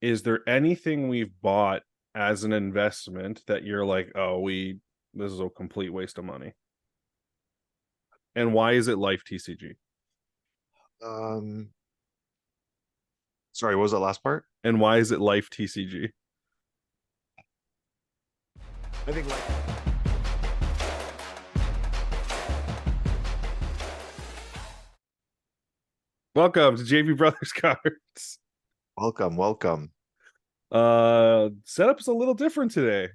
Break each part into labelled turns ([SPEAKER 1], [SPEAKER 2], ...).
[SPEAKER 1] is there anything we've bought as an investment that you're like, oh, this is a complete waste of money? And why is it Life TCG?
[SPEAKER 2] Um, Sorry, what was that last part?
[SPEAKER 1] And why is it Life TCG?
[SPEAKER 2] I think
[SPEAKER 1] Welcome to JP Brothers Cards.
[SPEAKER 2] welcome.
[SPEAKER 1] Setup's a little different today.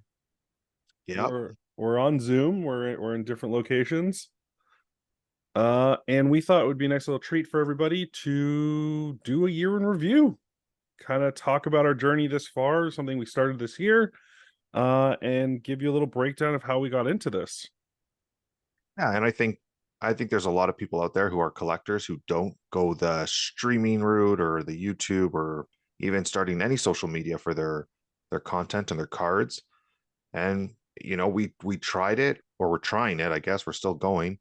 [SPEAKER 2] Yep.
[SPEAKER 1] We're on Zoom. We're in different locations. And we thought it would be a nice little treat for everybody to do a year in review, kind of talk about our journey this far, something we started this year, and give you a little breakdown of how we got into this.
[SPEAKER 2] Yeah, and I think there's a lot of people out there who are collectors who don't go the streaming route or the YouTube or even starting any social media for their content and their cards. And we tried it, or we're trying it, I guess we're still going.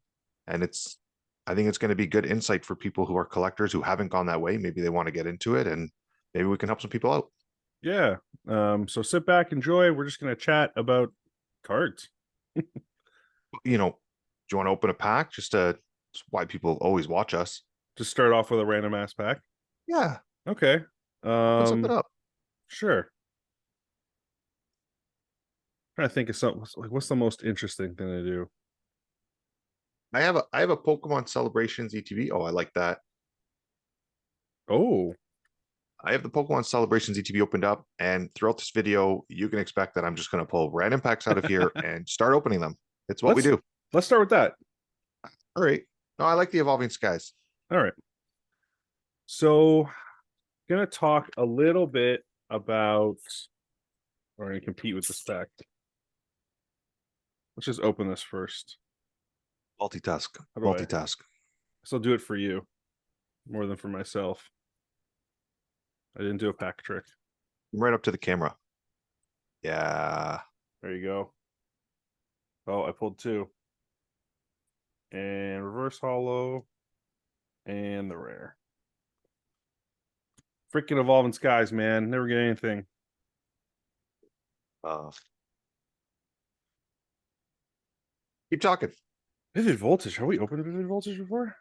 [SPEAKER 2] And I think it's going to be good insight for people who are collectors who haven't gone that way. Maybe they want to get into it, and maybe we can help some people out.
[SPEAKER 1] Yeah. So sit back, enjoy. We're just gonna chat about cards.
[SPEAKER 2] Do you want to open a pack just why people always watch us?
[SPEAKER 1] Just start off with a random ass pack.
[SPEAKER 2] Yeah,
[SPEAKER 1] Okay.
[SPEAKER 2] open something up.
[SPEAKER 1] Sure. Trying to think of something like what's the most interesting thing to do?
[SPEAKER 2] I have a Pokemon Celebrations ETB. Oh, I like that.
[SPEAKER 1] Oh,
[SPEAKER 2] I have the Pokemon Celebrations ETB opened up, and throughout this video, you can expect that I'm just going to pull random packs out of here and start opening them. It's what we
[SPEAKER 1] let's
[SPEAKER 2] do.
[SPEAKER 1] let's start with that.
[SPEAKER 2] All right. No, I like the Evolving Skies.
[SPEAKER 1] All right. So gonna talk a little bit about we're gonna compete with the spec. Let's just open this first.
[SPEAKER 2] Multitask.
[SPEAKER 1] How do I
[SPEAKER 2] Multitask.
[SPEAKER 1] still do it for you more than for myself? I didn't do a pack trick.
[SPEAKER 2] Right up to the camera. Yeah.
[SPEAKER 1] There you go. Oh, I pulled two. And reverse hollow and the rare. Freaking Evolving Skies, man. Never get anything.
[SPEAKER 2] Uh, Keep talking.
[SPEAKER 1] Vivid Voltage. Have we opened Vivid Voltage before?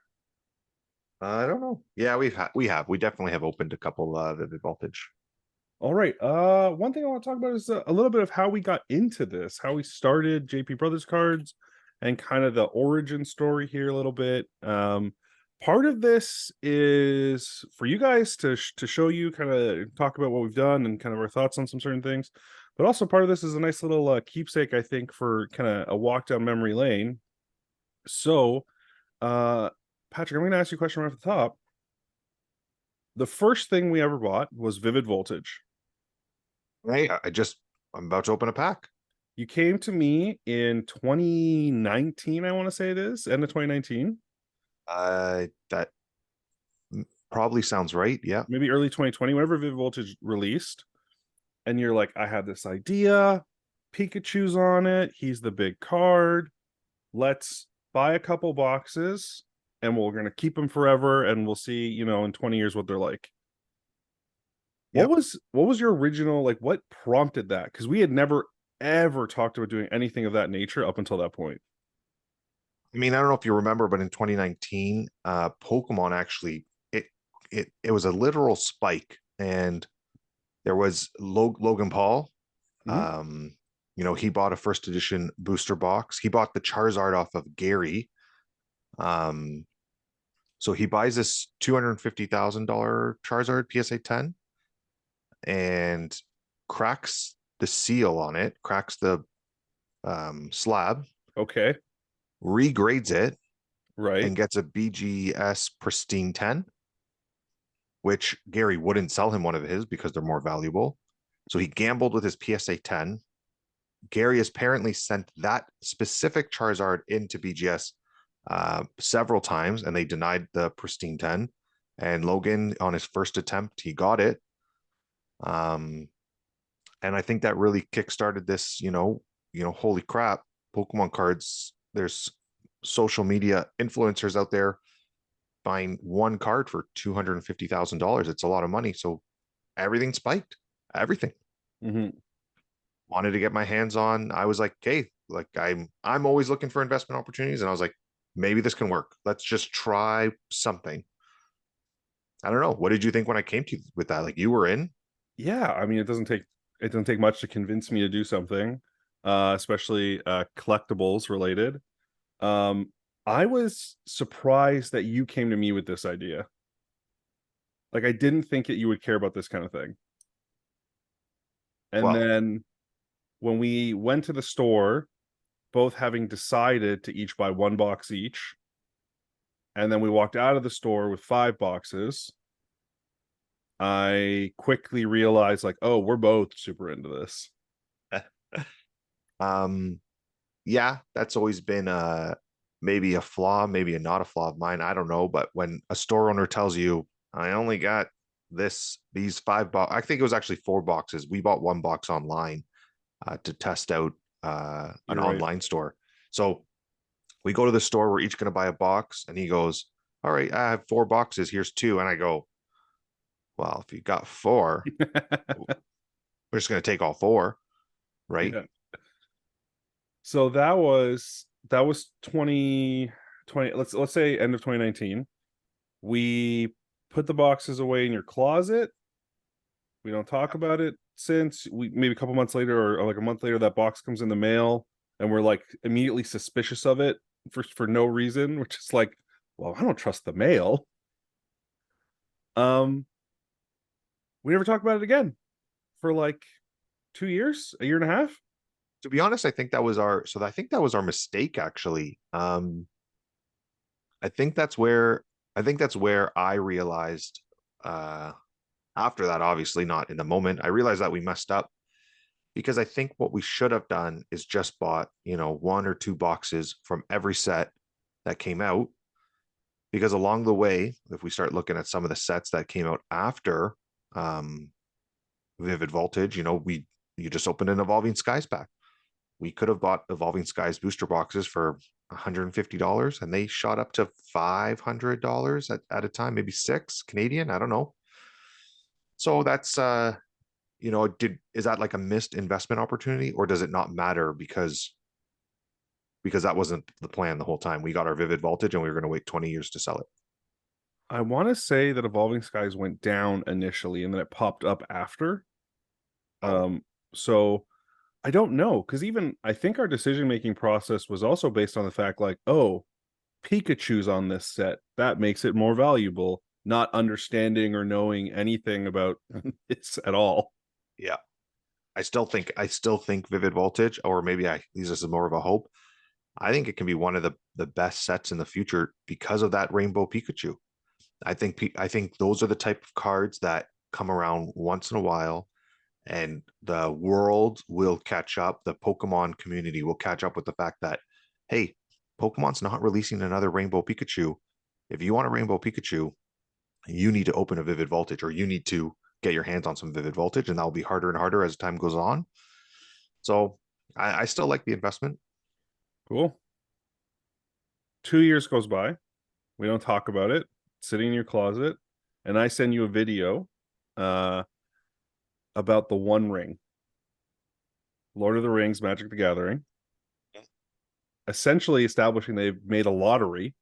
[SPEAKER 2] I don't know. Yeah, we definitely have opened a couple Vivid Voltage.
[SPEAKER 1] All right. One thing I want to talk about is a little bit of how we got into this, how we started JP Brothers Cards, and kind of the origin story here a little bit. Part of this is for you guys to show you, kind of talk about what we've done and kind of our thoughts on some certain things. But also part of this is a nice little keepsake, I think, for kind of a walk down memory lane. So, Patrick, I'm going to ask you a question right off the top. The first thing we ever bought was Vivid Voltage.
[SPEAKER 2] Right. I'm about to open a pack.
[SPEAKER 1] You came to me in 2019, I want to say it is, end of 2019,
[SPEAKER 2] That probably sounds right. Yeah.
[SPEAKER 1] maybe early 2020, whenever Vivid Voltage released. And you're like, I have this idea. Pikachu's on it. He's the big card. Let's buy a couple boxes and we're going to keep them forever. And we'll see, in 20 years what they're like.
[SPEAKER 2] Yep.
[SPEAKER 1] What was your original, like, what prompted that? Because we had never ever talked about doing anything of that nature up until that point.
[SPEAKER 2] I mean, I don't know if you remember, but in 2019, Pokemon actually it was a literal spike, and there was Logan Paul.
[SPEAKER 1] Mhm.
[SPEAKER 2] He bought a first edition booster box. He bought the Charizard off of Gary. Um, so he buys this $250,000 Charizard PSA 10 and cracks the seal on it, cracks the slab,
[SPEAKER 1] Okay.
[SPEAKER 2] regrades it,
[SPEAKER 1] Right.
[SPEAKER 2] and gets a BGS pristine 10, which Gary wouldn't sell him one of his because they're more valuable. So he gambled with his PSA 10. Gary has apparently sent that specific Charizard into BGS several times, and they denied the pristine 10. And Logan, on his first attempt, he got it. And I think that really kickstarted this, holy crap, Pokemon cards. There's social media influencers out there buying one card for $250,000. It's a lot of money. So everything spiked. everything.
[SPEAKER 1] Hmm.
[SPEAKER 2] Wanted to get my hands on. I was like, okay, like I'm always looking for investment opportunities, and I was like, maybe this can work. Let's just try something. I don't know. What did you think when I came to you with that? Like you were in?
[SPEAKER 1] Yeah, I mean, it doesn't take much to convince me to do something, especially collectibles related. Um, I was surprised that you came to me with this idea. Like, I didn't think that you would care about this kind of thing. And
[SPEAKER 2] Well,
[SPEAKER 1] then when we went to the store, both having decided to each buy one box each, and then we walked out of the store with 5 boxes, I quickly realized, like, oh, we're both super into this.
[SPEAKER 2] um, yeah, that's always been maybe a flaw, maybe a not a flaw of mine. I don't know. But when a store owner tells you, I only got these 5 box, I think it was actually 4 boxes. We bought 1 box online to test out an
[SPEAKER 1] You're right.
[SPEAKER 2] online store. So we go to the store, we're each going to buy a box, and he goes, all right, I have 4 boxes. Here's two. And I go, well, if you got four, we're just going to take all four, right?
[SPEAKER 1] Yeah. So that was 2020. Let's say end of 2019. We put the boxes away in your closet. We don't talk about it since. We maybe a couple months later, or like a month later, that box comes in the mail, and we're like immediately suspicious of it for no reason, which is like, well, I don't trust the mail. Um, we never talk about it again for like 2 years, a year and a half.
[SPEAKER 2] To be honest, I think that was I think that was our mistake actually. I think that's where I realized uh after that, obviously not in the moment, I realized that we messed up because I think what we should have done is just bought, 1 or 2 boxes from every set that came out. Because along the way, if we start looking at some of the sets that came out after um Vivid Voltage, you just opened an Evolving Skies pack. We could have bought Evolving Skies booster boxes for $150 and they shot up to $500 at a time, maybe six Canadian. I don't know. So that's is that like a missed investment opportunity, or does it not matter because that wasn't the plan the whole time? We got our Vivid Voltage and we were going to wait 20 years to sell it.
[SPEAKER 1] I want to say that Evolving Skies went down initially and then it popped up after.
[SPEAKER 2] Oh,
[SPEAKER 1] Um, so I don't know, because even I think our decision making process was also based on the fact, like, oh, Pikachu's on this set. That makes it more valuable, not understanding or knowing anything about it at all.
[SPEAKER 2] yeah. I still think Vivid Voltage, or maybe I this is more of a hope. I think it can be one of the best sets in the future because of that Rainbow Pikachu. I think those are the type of cards that come around once in a while, and the world will catch up. The Pokemon community will catch up with the fact that, hey, Pokemon's not releasing another Rainbow Pikachu. If you want a Rainbow Pikachu, you need to open a Vivid Voltage, or you need to get your hands on some Vivid Voltage, and that'll be harder and harder as time goes on. So I still like the investment.
[SPEAKER 1] Cool. 2 years goes by. We don't talk about it. It's sitting in your closet, and I send you a video uh, about the One Ring, Lord of the Rings, Magic the Gathering, essentially establishing they've made a lottery,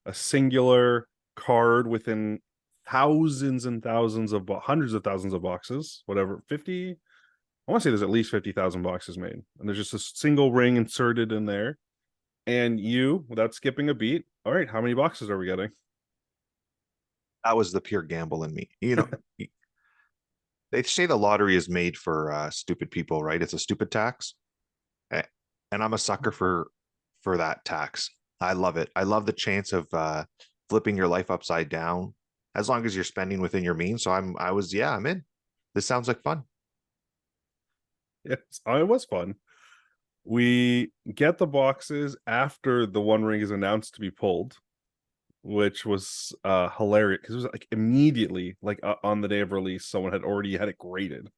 [SPEAKER 1] a singular card within thousands and thousands of hundreds of thousands of boxes, whatever, 50. I want to say there's at least 50,000 boxes made, and there's just a single ring inserted in there. And you, without skipping a beat, all right, how many boxes are we getting?
[SPEAKER 2] That was the pure gamble in me. They say the lottery is made for stupid people, right? It's a stupid tax. Eh, and I'm a sucker for that tax. I love it. I love the chance of flipping your life upside down as long as you're spending within your means. So I'm in. This sounds like fun.
[SPEAKER 1] Yes, it was fun. We get the boxes after the One Ring is announced to be pulled, which was hilarious because it was like immediately, like on the day of release, someone had already had it graded.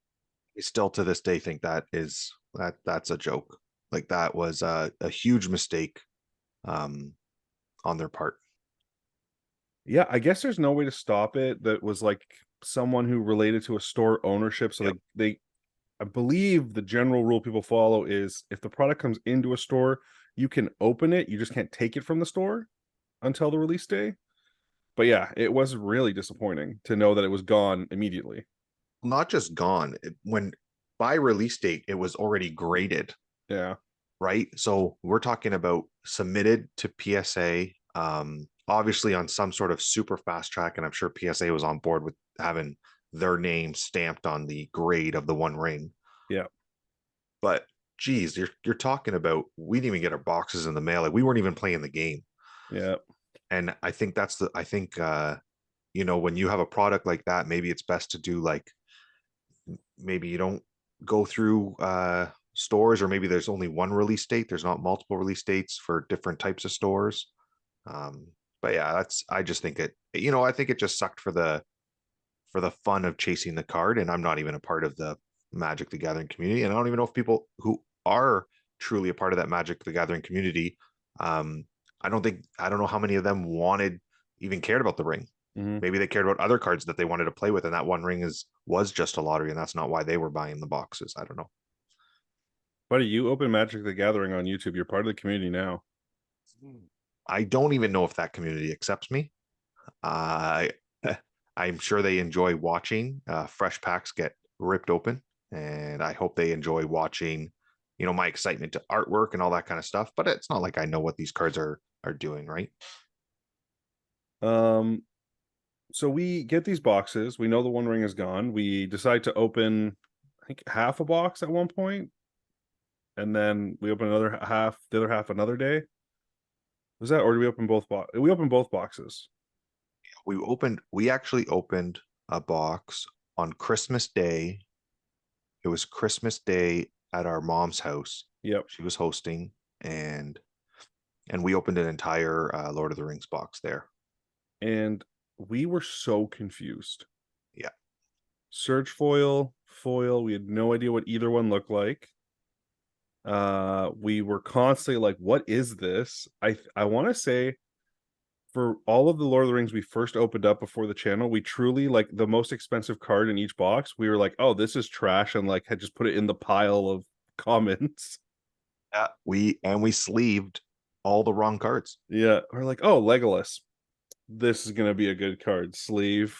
[SPEAKER 2] I still to this day think that's a joke. Like that was a huge mistake um, on their part.
[SPEAKER 1] Yeah, I guess there's no way to stop it that was like someone who related to a store ownership. So
[SPEAKER 2] Yep.
[SPEAKER 1] they I believe the general rule people follow is if the product comes into a store, you can open it, you just can't take it from the store until the release day. But yeah, it was really disappointing to know that it was gone immediately.
[SPEAKER 2] Not just gone. When by release date, it was already graded,
[SPEAKER 1] Yeah.
[SPEAKER 2] right? So we're talking about submitted to PSA, obviously on some sort of super fast track, and I'm sure PSA was on board with having their name stamped on the grade of the One Ring.
[SPEAKER 1] Yeah.
[SPEAKER 2] But geez, you're talking about we didn't even get our boxes in the mail. Like we weren't even playing the game.
[SPEAKER 1] Yeah.
[SPEAKER 2] And I think I think when you have a product like that, maybe it's best to do like maybe you don't go through stores, or maybe there's only one release date. There's not multiple release dates for different types of stores. Um, but yeah, I just think I think it just sucked for the fun of chasing the card. And I'm not even a part of the Magic the Gathering community. And I don't even know if people who are truly a part of that Magic the Gathering community, um, I don't know how many of them even cared about the ring.
[SPEAKER 1] Mhm.
[SPEAKER 2] Maybe they cared about other cards that they wanted to play with, and that One Ring was just a lottery, and that's not why they were buying the boxes. I don't know.
[SPEAKER 1] Buddy, you open Magic the Gathering on YouTube. You're part of the community now.
[SPEAKER 2] I don't even know if that community accepts me. Uh, I'm sure they enjoy watching fresh packs get ripped open, and I hope they enjoy watching, my excitement to artwork and all that kind of stuff. But it's not like I know what these cards are doing, right?
[SPEAKER 1] Um, so we get these boxes. We know the One Ring is gone. We decide to open, I think, half a box at one point, and then we open another half, the other half another day. Was that, or do we open both We opened both boxes.
[SPEAKER 2] We actually opened a box on Christmas Day. It was Christmas Day at our mom's house.
[SPEAKER 1] Yep.
[SPEAKER 2] She was hosting, and we opened an entire Lord of the Rings box there.
[SPEAKER 1] And we were so confused.
[SPEAKER 2] Yeah.
[SPEAKER 1] Surge foil, foil. We had no idea what either one looked like. We were constantly like, what is this? I want to say for all of the Lord of the Rings we first opened up before the channel, we truly like the most expensive card in each box. We were like, oh, this is trash, and like had just put it in the pile of comments.
[SPEAKER 2] Yeah, we sleeved all the wrong cards.
[SPEAKER 1] Yeah, we're like, oh, Legolas. This is gonna be a good card. Sleeve.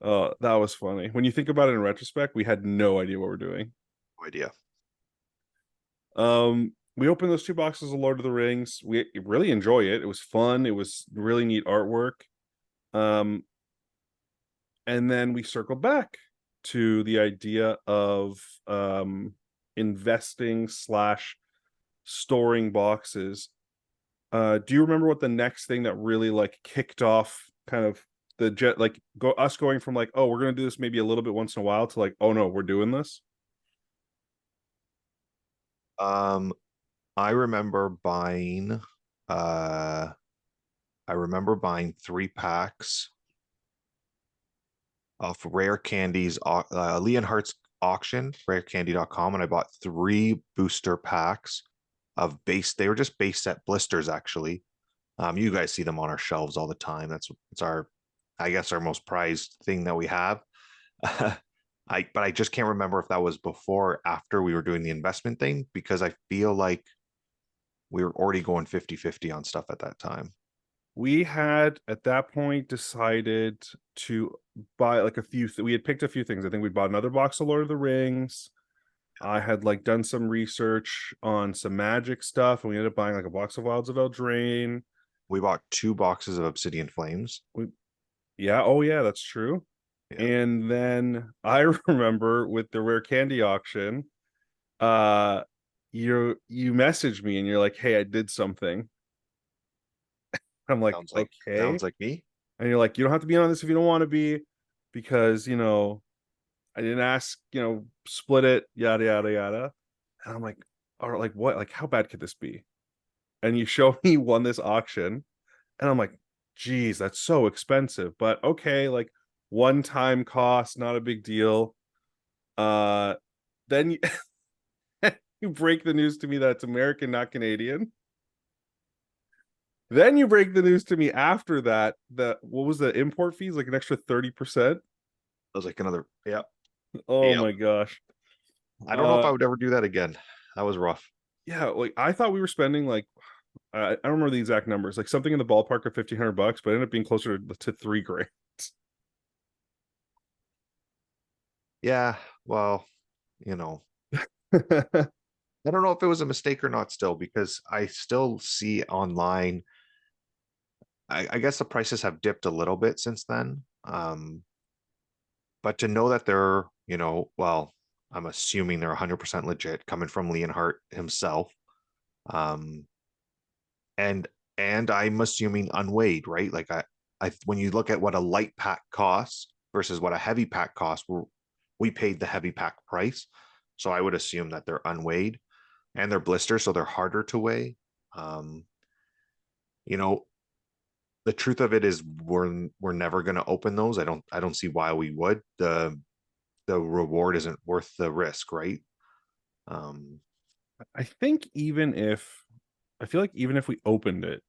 [SPEAKER 1] That was funny. When you think about it in retrospect, we had no idea what we're doing.
[SPEAKER 2] No idea.
[SPEAKER 1] We opened those two boxes of Lord of the Rings. We really enjoy it. It was fun. It was really neat artwork. Um, and then we circled back to the idea of investing slash storing boxes. Do you remember what the next thing that really like kicked off kind of the jet like going from like, oh, we're gonna do this maybe a little bit once in a while to like, oh no, we're doing this?
[SPEAKER 2] Um, I remember buying, uh, I remember buying 3 packs of Rare Candies, Leonhardt's auction, rarecandy.com, and I bought 3 booster packs of base. They were just base set blisters, actually. You guys see them on our shelves all the time. It's I guess, our most prized thing that we have. But I just can't remember if that was before or after we were doing the investment thing, because I feel like we were already going 50-50 on stuff at that time.
[SPEAKER 1] We had at that point decided to buy like a few we had picked a few things. I think we bought another box of Lord of the Rings. I had like done some research on some magic stuff, and we ended up buying like a box of Wilds of Eldraine.
[SPEAKER 2] We bought 2 boxes of Obsidian Flames.
[SPEAKER 1] We Yeah, oh yeah, that's true.
[SPEAKER 2] Yeah,
[SPEAKER 1] And then I remember with the rare candy auction, uh you messaged me and you're like, hey, I did something. I'm like, okay.
[SPEAKER 2] sounds like me.
[SPEAKER 1] And you're like, you don't have to be on this if you don't want to be, because I didn't ask, split it, yada yada yada. And I'm like, or like what? Like, how bad could this be? And you show me won this auction, and I'm like, geez, that's so expensive. But okay, like one time cost, not a big deal. Uh then you, you break the news to me that it's American, not Canadian. Then you break the news to me after that what was the import fees, like an extra 30%?
[SPEAKER 2] was like another, yeah,
[SPEAKER 1] Oh
[SPEAKER 2] yep.
[SPEAKER 1] my gosh.
[SPEAKER 2] I don't know if
[SPEAKER 1] Uh
[SPEAKER 2] I would ever do that again. That was rough.
[SPEAKER 1] yeah, like I thought we were spending like I don't remember the exact numbers, like something in the ballpark of $1,500, but it ended up being closer to 3 grand.
[SPEAKER 2] Yeah, well, you know, I don't know if it was a mistake or not still, because I still see online. I guess the prices have dipped a little bit since then. But to know that they're, well, I'm assuming they're 100% legit coming from Leonhardt himself. Um, and I'm assuming unweighed, right? Like when you look at what a light pack costs versus what a heavy pack costs, we paid the heavy pack price. So I would assume that they're unweighed and they're blisters, so they're harder to weigh. Um, you know, the truth of it is we're never going to open those. I don't see why we would. The reward isn't worth the risk, right? Um,
[SPEAKER 1] I think even if I feel like even if we opened it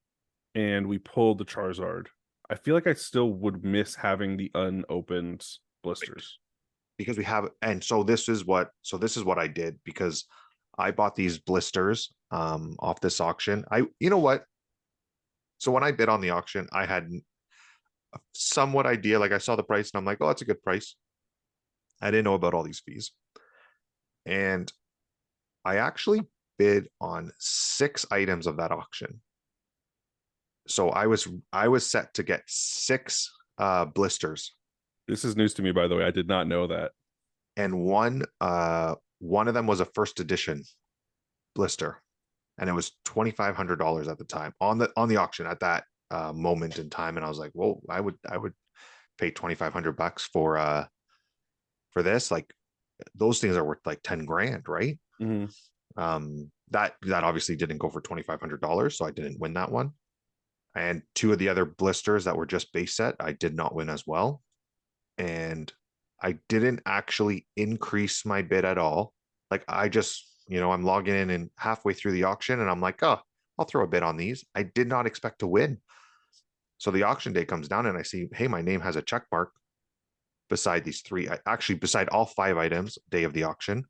[SPEAKER 1] and we pulled the Charizard, I feel like I still would miss having the unopened blisters.
[SPEAKER 2] because we have, and this is what I did, because I bought these blisters off this auction. You know what? So when I bid on the auction, I had a somewhat idea. Like I saw the price and I'm like, oh, that's a good price. I didn't know about all these fees. And I actually bid on 6 items of that auction. So I was set to get 6 blisters,
[SPEAKER 1] This is news to me, by the way. I did not know that.
[SPEAKER 2] and one of them was a first edition blister, and it was $2,500 at the time on the auction at that moment in time. And I was like, whoa, I would pay $2,500 for this. Like those things are worth like 10 grand, right?
[SPEAKER 1] Mhm.
[SPEAKER 2] That obviously didn't go for $2,500, so I didn't win that one. And 2 of the other blisters that were just base set, I did not win as well. And I didn't actually increase my bid at all. Like I just, I'm logging in and halfway through the auction and I'm like, oh, I'll throw a bid on these. I did not expect to win. So the auction day comes down and I see, hey, my name has a check mark beside these three, actually beside all 5 items, day of the auction.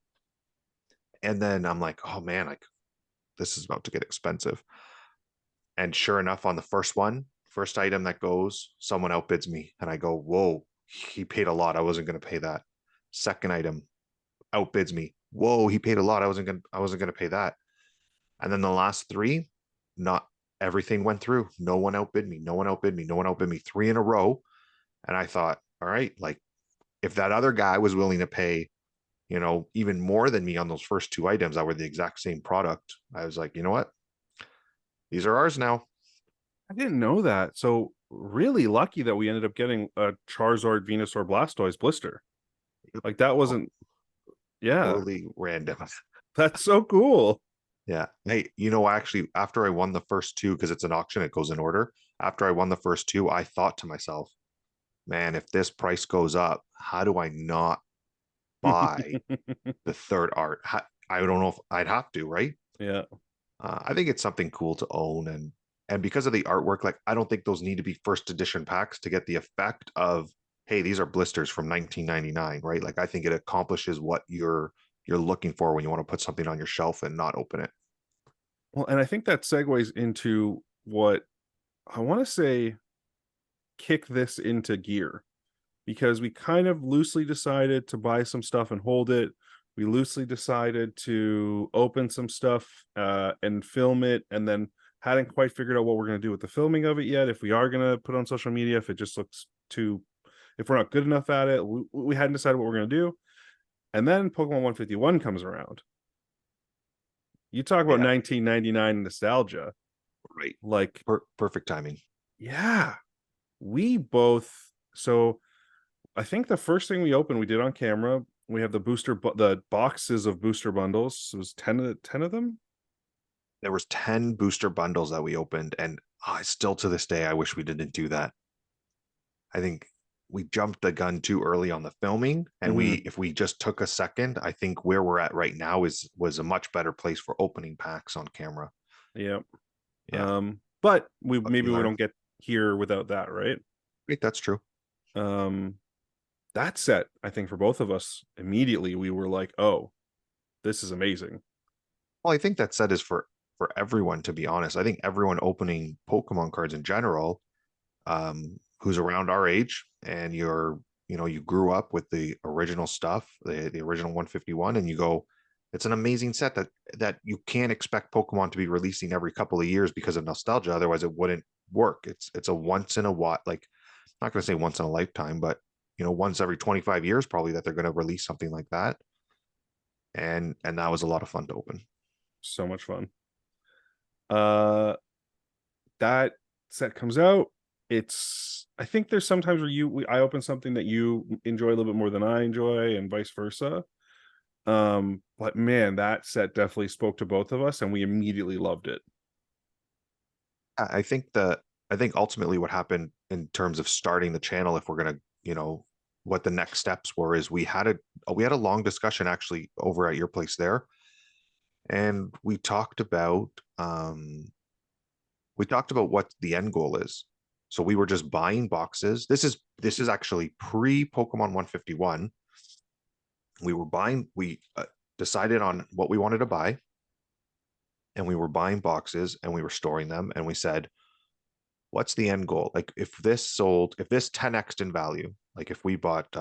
[SPEAKER 2] And then I'm like, oh man, like this is about to get expensive. And sure enough, on the first item that goes, someone outbids me. And I go, whoa, he paid a lot. I wasn't going to pay that. Second item outbids me. Whoa, he paid a lot. I wasn't gonna pay that. And then the last 3, not everything went through. No one outbid me. No one outbid me. No one outbid me. 3 in a row. And I thought, all right, like if that other guy was willing to pay, even more than me on those first 2 items that were the exact same product, I was like, you know what? These are ours now.
[SPEAKER 1] I didn't know that. So really lucky that we ended up getting a Charizard, Venusaur, Blastoise blister. Like that wasn't. Yeah,
[SPEAKER 2] Totally random.
[SPEAKER 1] that's so cool.
[SPEAKER 2] Yeah. Hey, actually, after I won the first 2, because it's an auction, it goes in order. After I won the first 2, I thought to myself, man, if this price goes up, how do I not buy the third art? I don't know if I'd have to, right?
[SPEAKER 1] Yeah.
[SPEAKER 2] I think it's something cool to own, and because of the artwork, like I don't think those need to be first edition packs to get the effect of, hey, these are blisters from 1999, right? Like I think it accomplishes what you're looking for when you want to put something on your shelf and not open it.
[SPEAKER 1] Well, and I think that segues into what I want to say kick this into gear because we kind of loosely decided to buy some stuff and hold it. We loosely decided to open some stuff and film it, and then hadn't quite figured out what we're going to do with the filming of it yet. If we are going to put on social media, if it just looks too, if we're not good enough at it, we hadn't decided what we're going to do. And then Pokemon 151 comes around. You talk about
[SPEAKER 2] Yeah,
[SPEAKER 1] 1999 nostalgia.
[SPEAKER 2] right.
[SPEAKER 1] Like,
[SPEAKER 2] Perfect timing.
[SPEAKER 1] yeah, we both. So I think the first thing we opened, we did on camera. We have the the boxes of booster bundles. It was 10 of them.
[SPEAKER 2] There was 10 booster bundles that we opened, and still to this day, I wish we didn't do that. I think we jumped the gun too early on the filming, and
[SPEAKER 1] Mm-hmm.
[SPEAKER 2] if we just took a second, I think where we're at right now was a much better place for opening packs on camera.
[SPEAKER 1] Yeah.
[SPEAKER 2] Yeah,
[SPEAKER 1] But we
[SPEAKER 2] but you
[SPEAKER 1] maybe we
[SPEAKER 2] learn.
[SPEAKER 1] don't get here without that, right?
[SPEAKER 2] Great, that's true.
[SPEAKER 1] Um, that set, I think for both of us, immediately we were like, "Oh, this is amazing."
[SPEAKER 2] Well, I think that set is for everyone, to be honest. I think everyone opening Pokemon cards in general, who's around our age and you grew up with the original stuff, the original 151, and you go, it's an amazing set that you can't expect Pokemon to be releasing every couple of years because of nostalgia. Otherwise, it wouldn't work. It's a once in a while, like not going to say once in a lifetime, but once every 25 years probably that they're going to release something like that. And that was a lot of fun to open.
[SPEAKER 1] So much fun. Uh that set comes out. It's I think there's sometimes where I open something that you enjoy a little bit more than I enjoy, and vice versa. But man, that set definitely spoke to both of us, and we immediately loved it.
[SPEAKER 2] I think ultimately what happened in terms of starting the channel, if we're gonna, what the next steps were, is we had a long discussion actually over at your place there, and we talked about what the end goal is. So we were just buying boxes. This is actually pre Pokemon 151. We decided on what we wanted to buy, and we were buying boxes and we were storing them, and we said, what's the end goal? Like if this 10x in value, like if we bought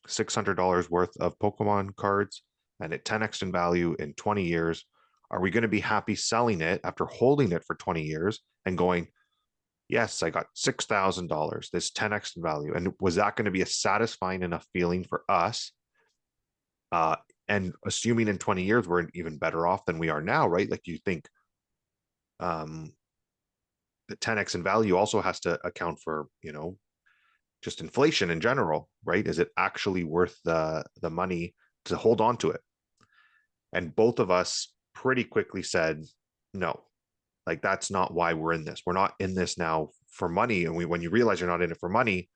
[SPEAKER 2] $600 worth of Pokemon cards and it 10x in value in 20 years, are we going to be happy selling it after holding it for 20 years and going, yes, I got $6,000, this 10x in value? And was that going to be a satisfying enough feeling for us? And assuming in 20 years we're even better off than we are now, right? Like you think um, the 10x in value also has to account for, just inflation in general, right? Is it actually worth the money to hold on to it? And both of us pretty quickly said, no, like that's not why we're in this. We're not in this now for money. And when you realize you're not in it for money,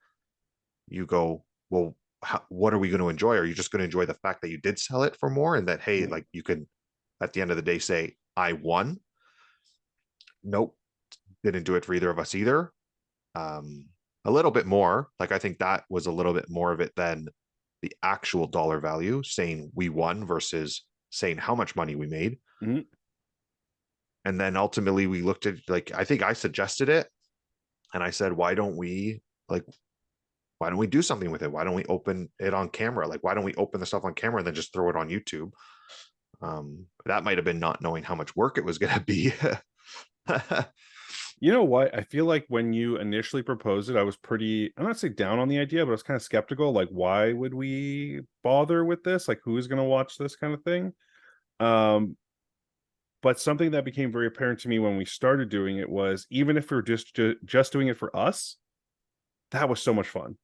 [SPEAKER 2] you go, well, what are we going to enjoy? Are you just going to enjoy the fact that you did sell it for more and that, hey, like you could at the end of the day say, I won? Nope, didn't do it for either of us either. um, a little bit more. Like I think that was a little bit more of it than the actual dollar value, saying we won versus saying how much money we made.
[SPEAKER 1] Mhm.
[SPEAKER 2] And then ultimately we looked at, like, I think I suggested it and I said, like why don't we do something with it? Why don't we open it on camera? Like why don't we open the stuff on camera and then just throw it on YouTube? That might have been not knowing how much work it was going to be.
[SPEAKER 1] You know what? I feel like when you initially proposed it, I was I'm not say down on the idea, but I was kind of skeptical. Like, why would we bother with this? Like, who's going to watch this kind of thing? Um, but something that became very apparent to me when we started doing it was even if we are just doing it for us, that was so much fun.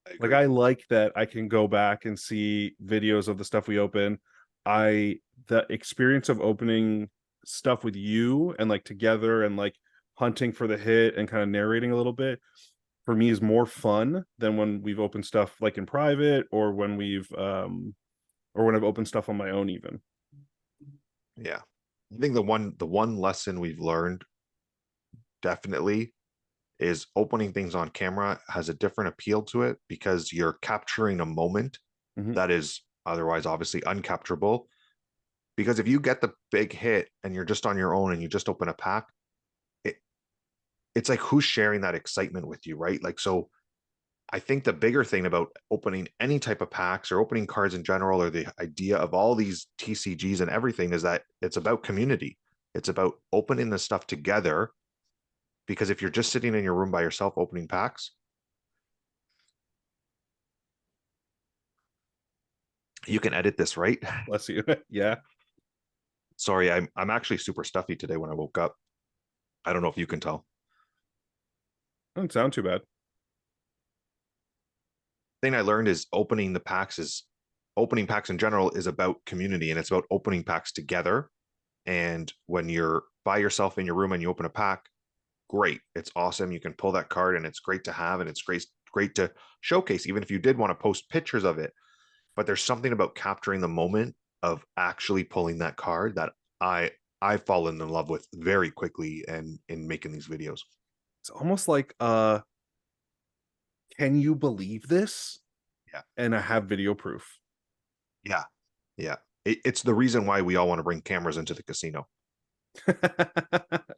[SPEAKER 2] I
[SPEAKER 1] Like,
[SPEAKER 2] agree.
[SPEAKER 1] I like that I can go back and see videos of the stuff we open. The experience of opening stuff with you and like together and like hunting for the hit and kind of narrating a little bit for me is more fun than when we've opened stuff like in private or when I've opened stuff on my own even.
[SPEAKER 2] Yeah. I think the one lesson we've learned definitely is opening things on camera has a different appeal to it because you're capturing a moment
[SPEAKER 1] Mhm.
[SPEAKER 2] that is otherwise obviously uncapturable. Because if you get the big hit and you're just on your own and you just open a pack, it, it's like who's sharing that excitement with you, right? Like, so I think the bigger thing about opening any type of packs or opening cards in general, or the idea of all these TCGs and everything, is that it's about community. It's about opening the stuff together. Because if you're just sitting in your room by yourself opening packs, you can edit this, right?
[SPEAKER 1] Bless you. Yeah,
[SPEAKER 2] Sorry, I'm actually super stuffy today when I woke up. I don't know if you can tell.
[SPEAKER 1] doesn't sound too bad.
[SPEAKER 2] Thing I learned is opening packs in general is about community and it's about opening packs together. And when you're by yourself in your room and you open a pack, great. It's awesome. You can pull that card and it's great to have and it's great to showcase, even if you did want to post pictures of it. But there's something about capturing the moment of actually pulling that card that I I've fallen in love with very quickly and in making these videos.
[SPEAKER 1] It's almost like can you believe this?
[SPEAKER 2] Yeah.
[SPEAKER 1] And I have video proof.
[SPEAKER 2] Yeah. Yeah. It's the reason why we all want to bring cameras into the casino.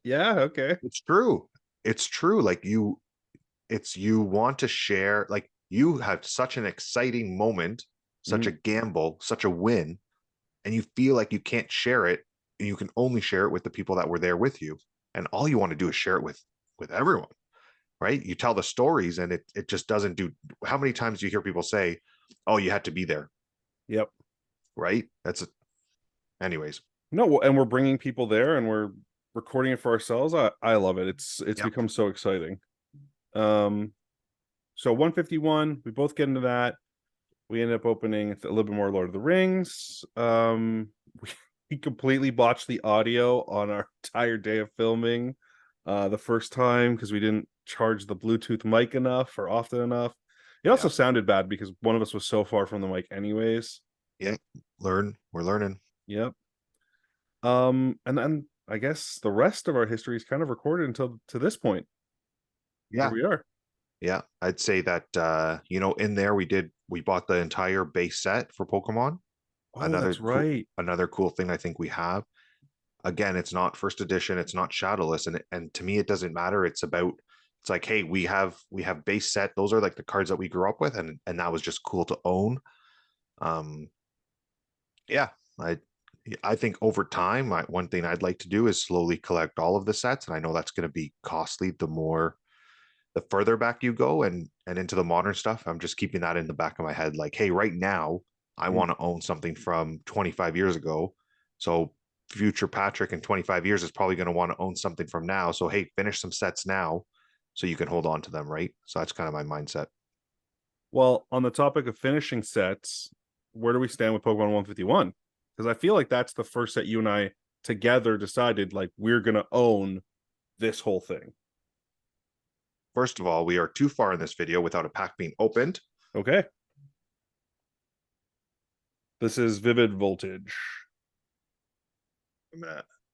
[SPEAKER 1] Yeah, okay.
[SPEAKER 2] It's true. It's true. Like you want to share, like you have such an exciting moment, such a
[SPEAKER 1] Mhm.
[SPEAKER 2] gamble, such a win, and you feel like you can't share it, and you can only share it with the people that were there with you. And all you want to do is share it with everyone, right? You tell the stories and it just doesn't do. How many times do you hear people say, "Oh, you had to be there,"
[SPEAKER 1] Yep.
[SPEAKER 2] right? Anyways.
[SPEAKER 1] No, and we're bringing people there and we're recording it for ourselves. I love it. It's
[SPEAKER 2] Yep.
[SPEAKER 1] become so exciting. Um, so 151, we both get into that. We end up opening a little bit more Lord of the Rings. We completely botched the audio on our entire day of filming the first time because we didn't charge the Bluetooth mic enough or often enough. It also
[SPEAKER 2] Yeah.
[SPEAKER 1] sounded bad because one of us was so far from the mic anyways.
[SPEAKER 2] Yeah. We're learning.
[SPEAKER 1] Yep. And then I guess the rest of our history is kind of recorded until to this point. Here
[SPEAKER 2] Yeah.
[SPEAKER 1] we are.
[SPEAKER 2] Yeah. I'd say that in there we bought the entire base set for Pokemon.
[SPEAKER 1] Oh, that's right.
[SPEAKER 2] Another cool thing I think we have. Again, it's not first edition, it's not shadowless, and to me it doesn't matter. It's like, hey, we have base set. Those are like the cards that we grew up with, and that was just cool to own. Um, yeah, I think over time, one thing I'd like to do is slowly collect all of the sets, and I know that's going to be costly the further back you go and into the modern stuff. I'm just keeping that in the back of my head, like, hey, right now I
[SPEAKER 1] Mm.
[SPEAKER 2] want to own something from 25 years ago. So future Patrick in 25 years is probably going to want to own something from now. So hey, finish some sets now so you can hold on to them, right? So that's kind of my mindset.
[SPEAKER 1] Well, on the topic of finishing sets, where do we stand with Pokemon 151? Because I feel like that's the first set you and I together decided like we're gonna own this whole thing.
[SPEAKER 2] First of all, we are too far in this video without a pack being opened.
[SPEAKER 1] Okay. This is Vivid Voltage.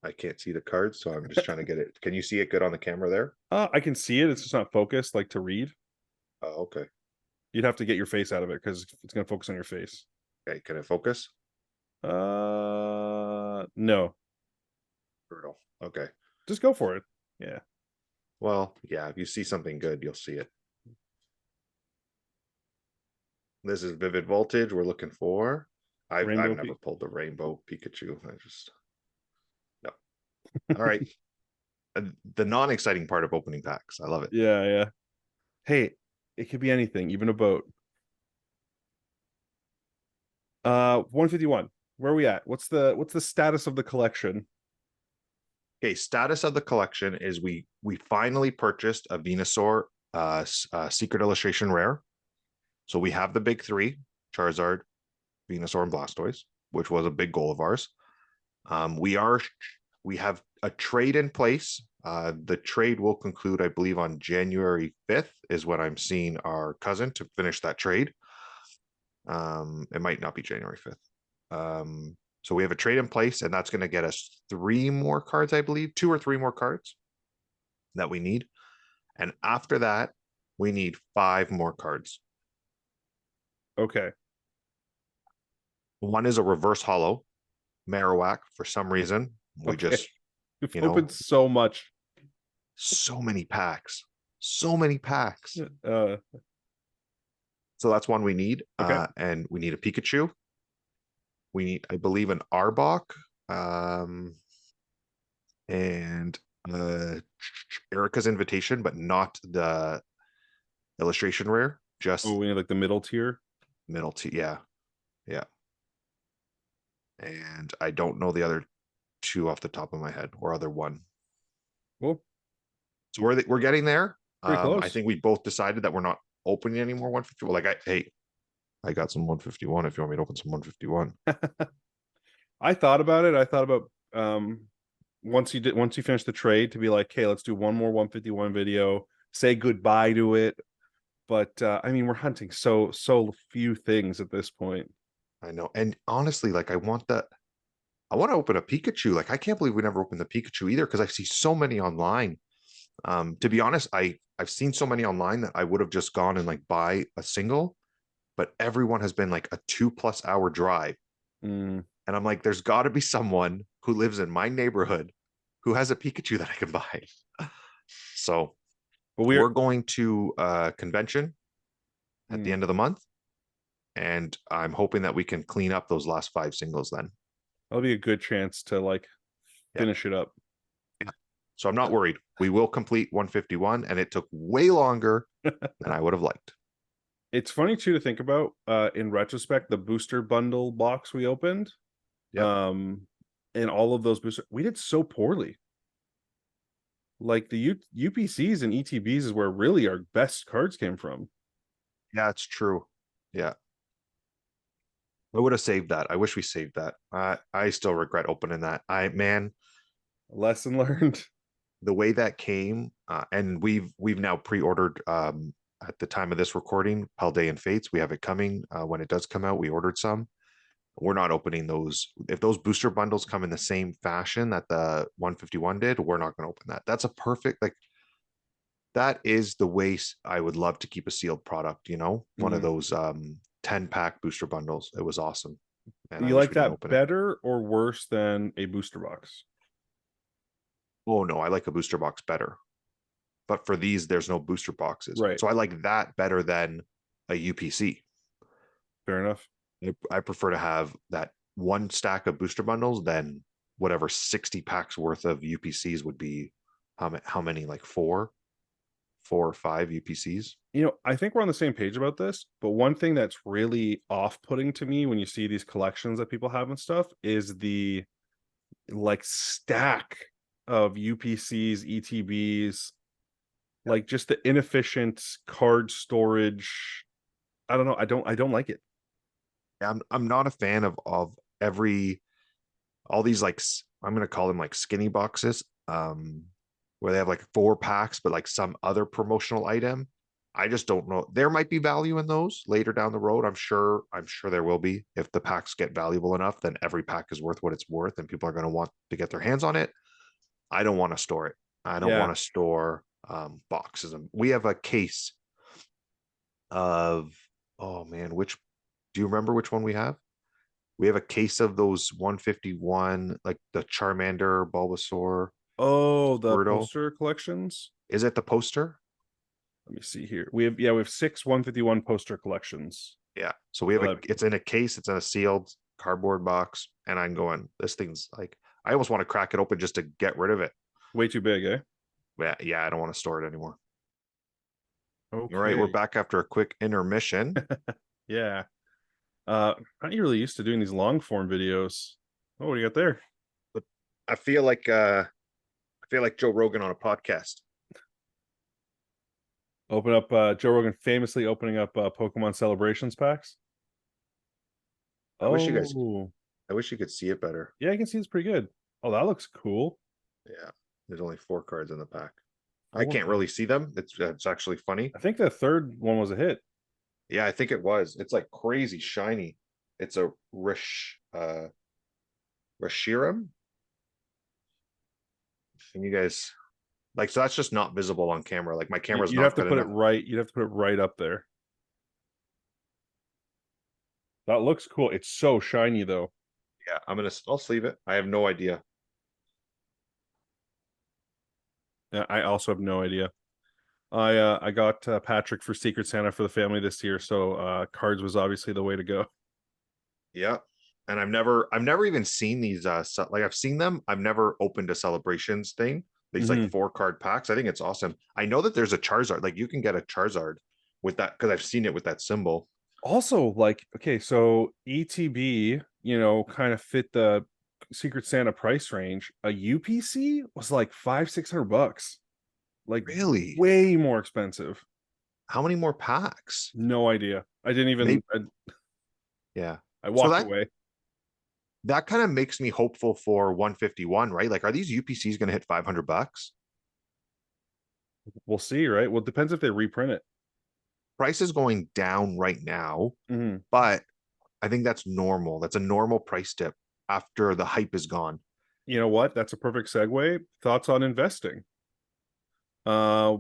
[SPEAKER 2] I can't see the cards, so I'm just trying to get it. Can you see it good on the camera there?
[SPEAKER 1] I can see it. It's just not focused like to read.
[SPEAKER 2] Oh, okay.
[SPEAKER 1] You'd have to get your face out of it because it's gonna focus on your face.
[SPEAKER 2] Okay, can it focus?
[SPEAKER 1] No.
[SPEAKER 2] Brutal. Okay.
[SPEAKER 1] Just go for it. Yeah.
[SPEAKER 2] Well, yeah, if you see something good, you'll see it. This is Vivid Voltage. We're looking for. I've
[SPEAKER 1] Rainbow
[SPEAKER 2] never
[SPEAKER 1] Peak.
[SPEAKER 2] pulled the Rainbow Pikachu. I just no. All right. The non-exciting part of opening packs. I love it.
[SPEAKER 1] Yeah, yeah. Hey, it could be anything, even a boat. 151. Where are we at? What's the status of the collection?
[SPEAKER 2] Okay, status of the collection is we finally purchased a Venusaur Secret Illustration Rare. So we have the big three: Charizard, Venusaur, and Blastoise, which was a big goal of ours. We have a trade in place. The trade will conclude, I believe, on January 5th is when I'm seeing our cousin to finish that trade. It might not be January 5th. So we have a trade in place, and that's going to get us 3 more cards, I believe, 2 or 3 more cards that we need. And after that, we need 5 more cards.
[SPEAKER 1] Okay.
[SPEAKER 2] One is a reverse hollow Marowak for some reason. We
[SPEAKER 1] Okay.
[SPEAKER 2] just,
[SPEAKER 1] We've
[SPEAKER 2] you know,
[SPEAKER 1] opened so much.
[SPEAKER 2] so many packs, so many packs.
[SPEAKER 1] Uh
[SPEAKER 2] So that's one we need.
[SPEAKER 1] okay.
[SPEAKER 2] And we need a Pikachu. We need, I believe, an Arbok. And Erica's Invitation, but not the illustration rare,
[SPEAKER 1] Oh,
[SPEAKER 2] just
[SPEAKER 1] we need like the middle tier.
[SPEAKER 2] middle T. Yeah. Yeah. And I don't know the other 2 off the top of my head, or other one.
[SPEAKER 1] Well,
[SPEAKER 2] So we're getting there.
[SPEAKER 1] pretty
[SPEAKER 2] I
[SPEAKER 1] close.
[SPEAKER 2] think we both decided that we're not opening any more 150. Like I got some 151 if you want me to open some 151.
[SPEAKER 1] I thought about it. I thought about once you finish the trade to be like, hey, let's do one more 151 video, say goodbye to it. But I mean, we're hunting so few things at this point.
[SPEAKER 2] I know. And honestly, like I want to open a Pikachu. Like I can't believe we never opened the Pikachu either, because I see so many online. To be honest, I've seen so many online that I would have just gone and like buy a single, but everyone has been like a 2+ hour drive.
[SPEAKER 1] Mm.
[SPEAKER 2] And I'm like, there's got to be someone who lives in my neighborhood who has a Pikachu that I can buy. So
[SPEAKER 1] But
[SPEAKER 2] we're
[SPEAKER 1] we're
[SPEAKER 2] going to a convention at the
[SPEAKER 1] mm,
[SPEAKER 2] end of the month, and I'm hoping that we can clean up those last 5 singles then.
[SPEAKER 1] that'll be a good chance to like
[SPEAKER 2] Yeah.
[SPEAKER 1] finish it up.
[SPEAKER 2] Yeah. So I'm not worried. We will complete 151, and it took way longer than I would have liked.
[SPEAKER 1] It's funny too to think about in retrospect the booster bundle box we opened.
[SPEAKER 2] Yep.
[SPEAKER 1] Um and all of those boosters, we did so poorly. Like the UPCs and ETBs is where really our best cards came from.
[SPEAKER 2] Yeah, it's true. Yeah. I would have saved that. I wish we saved that. I still regret opening that. Man,
[SPEAKER 1] Lesson learned.
[SPEAKER 2] the way that came, and we've now pre-ordered at the time of this recording, Paldean and Fates. We have it coming when it does come out. We ordered some. We're not opening those. If those booster bundles come in the same fashion that the 151 did, we're not going to open that. That's a perfect, like, that is the way I would love to keep a sealed product, one of
[SPEAKER 1] Mhm.
[SPEAKER 2] those 10-pack booster bundles. It was awesome. And I
[SPEAKER 1] You
[SPEAKER 2] wish
[SPEAKER 1] like
[SPEAKER 2] we didn't
[SPEAKER 1] that
[SPEAKER 2] open it.
[SPEAKER 1] better or worse than a booster box?
[SPEAKER 2] Oh no, I like a booster box better. But for these, there's no booster boxes.
[SPEAKER 1] Right.
[SPEAKER 2] So I like that better than a UPC.
[SPEAKER 1] Fair enough.
[SPEAKER 2] I prefer to have that one stack of booster bundles than whatever 60 packs worth of UPCs would be. How many? Like four or five UPCs?
[SPEAKER 1] I think we're on the same page about this, but one thing that's really off-putting to me when you see these collections that people have and stuff is the like stack of UPCs, ETBs, like just the inefficient card storage. I don't know. I don't like it.
[SPEAKER 2] I'm not a fan of every all these like I'm gonna call them like skinny boxes, where they have like 4 packs, but like some other promotional item. I just don't know. There might be value in those later down the road. I'm sure there will be. If the packs get valuable enough, then every pack is worth what it's worth, and people are going to want to get their hands on it. I don't want to store it. I don't
[SPEAKER 1] Yeah.
[SPEAKER 2] want to store boxes. We have a case of, oh man, which do you remember which one we have? We have a case of those 151, like the Charmander, Bulbasaur,
[SPEAKER 1] Oh, the
[SPEAKER 2] Squirtle.
[SPEAKER 1] poster collections.
[SPEAKER 2] Is it the poster?
[SPEAKER 1] Let me see here. We have 6 151 poster collections.
[SPEAKER 2] Yeah. So we have
[SPEAKER 1] So
[SPEAKER 2] a,
[SPEAKER 1] that
[SPEAKER 2] it's in a case, it's in a sealed cardboard box. And I'm going, this thing's like, I almost want to crack it open just to get rid of it.
[SPEAKER 1] way too big, eh?
[SPEAKER 2] Yeah, I don't want to store it anymore. All right, we're
[SPEAKER 1] Okay.
[SPEAKER 2] back after a quick intermission.
[SPEAKER 1] Yeah. Not really used to doing these long form videos. Oh, what do you got there?
[SPEAKER 2] But I feel like Joe Rogan on a podcast.
[SPEAKER 1] Open up Joe Rogan famously opening up Pokemon Celebrations packs.
[SPEAKER 2] I wish you guys
[SPEAKER 1] Oh,
[SPEAKER 2] I wish you could see it better.
[SPEAKER 1] yeah, I can see it's pretty good. Oh, that looks cool.
[SPEAKER 2] Yeah. There's only 4 cards in the pack. I
[SPEAKER 1] Four.
[SPEAKER 2] can't really see them. It's actually funny.
[SPEAKER 1] I think the third one was a hit.
[SPEAKER 2] Yeah, I think it was. It's like crazy shiny. It's a Reshiram. And you guys like, so that's just not visible on camera. Like my camera's
[SPEAKER 1] You'd have
[SPEAKER 2] not
[SPEAKER 1] to
[SPEAKER 2] good
[SPEAKER 1] put it
[SPEAKER 2] enough.
[SPEAKER 1] right. You'd have to put it right up there. That looks cool. It's so shiny though.
[SPEAKER 2] Yeah, I'll sleeve it. I have no idea.
[SPEAKER 1] Yeah, I also have no idea. I got Patrick for Secret Santa for the family this year, so cards was obviously the way to go.
[SPEAKER 2] Yeah. And I've never even seen these like I've seen them. I've never opened a celebrations thing. These like
[SPEAKER 1] Mhm.
[SPEAKER 2] 4 card packs. I think it's awesome. I know that there's a Charizard. Like you can get a Charizard with that because I've seen it with that symbol.
[SPEAKER 1] Also, like, okay, so ETB, kind of fit the Secret Santa price range. A UPC was like 500-600 bucks, like
[SPEAKER 2] Really?
[SPEAKER 1] way more expensive.
[SPEAKER 2] How many more packs?
[SPEAKER 1] No idea. I didn't
[SPEAKER 2] Maybe
[SPEAKER 1] even.
[SPEAKER 2] yeah.
[SPEAKER 1] I
[SPEAKER 2] So
[SPEAKER 1] walked
[SPEAKER 2] that
[SPEAKER 1] away.
[SPEAKER 2] that kind of makes me hopeful for 151, right? Like, are these UPCs going to hit 500 bucks?
[SPEAKER 1] We'll see, right? Well, it depends if they reprint it.
[SPEAKER 2] Price is going down right now,
[SPEAKER 1] Mhm.
[SPEAKER 2] but I think that's normal. That's a normal price dip after the hype is gone.
[SPEAKER 1] You know what? That's a perfect segue. Thoughts on investing? Uh,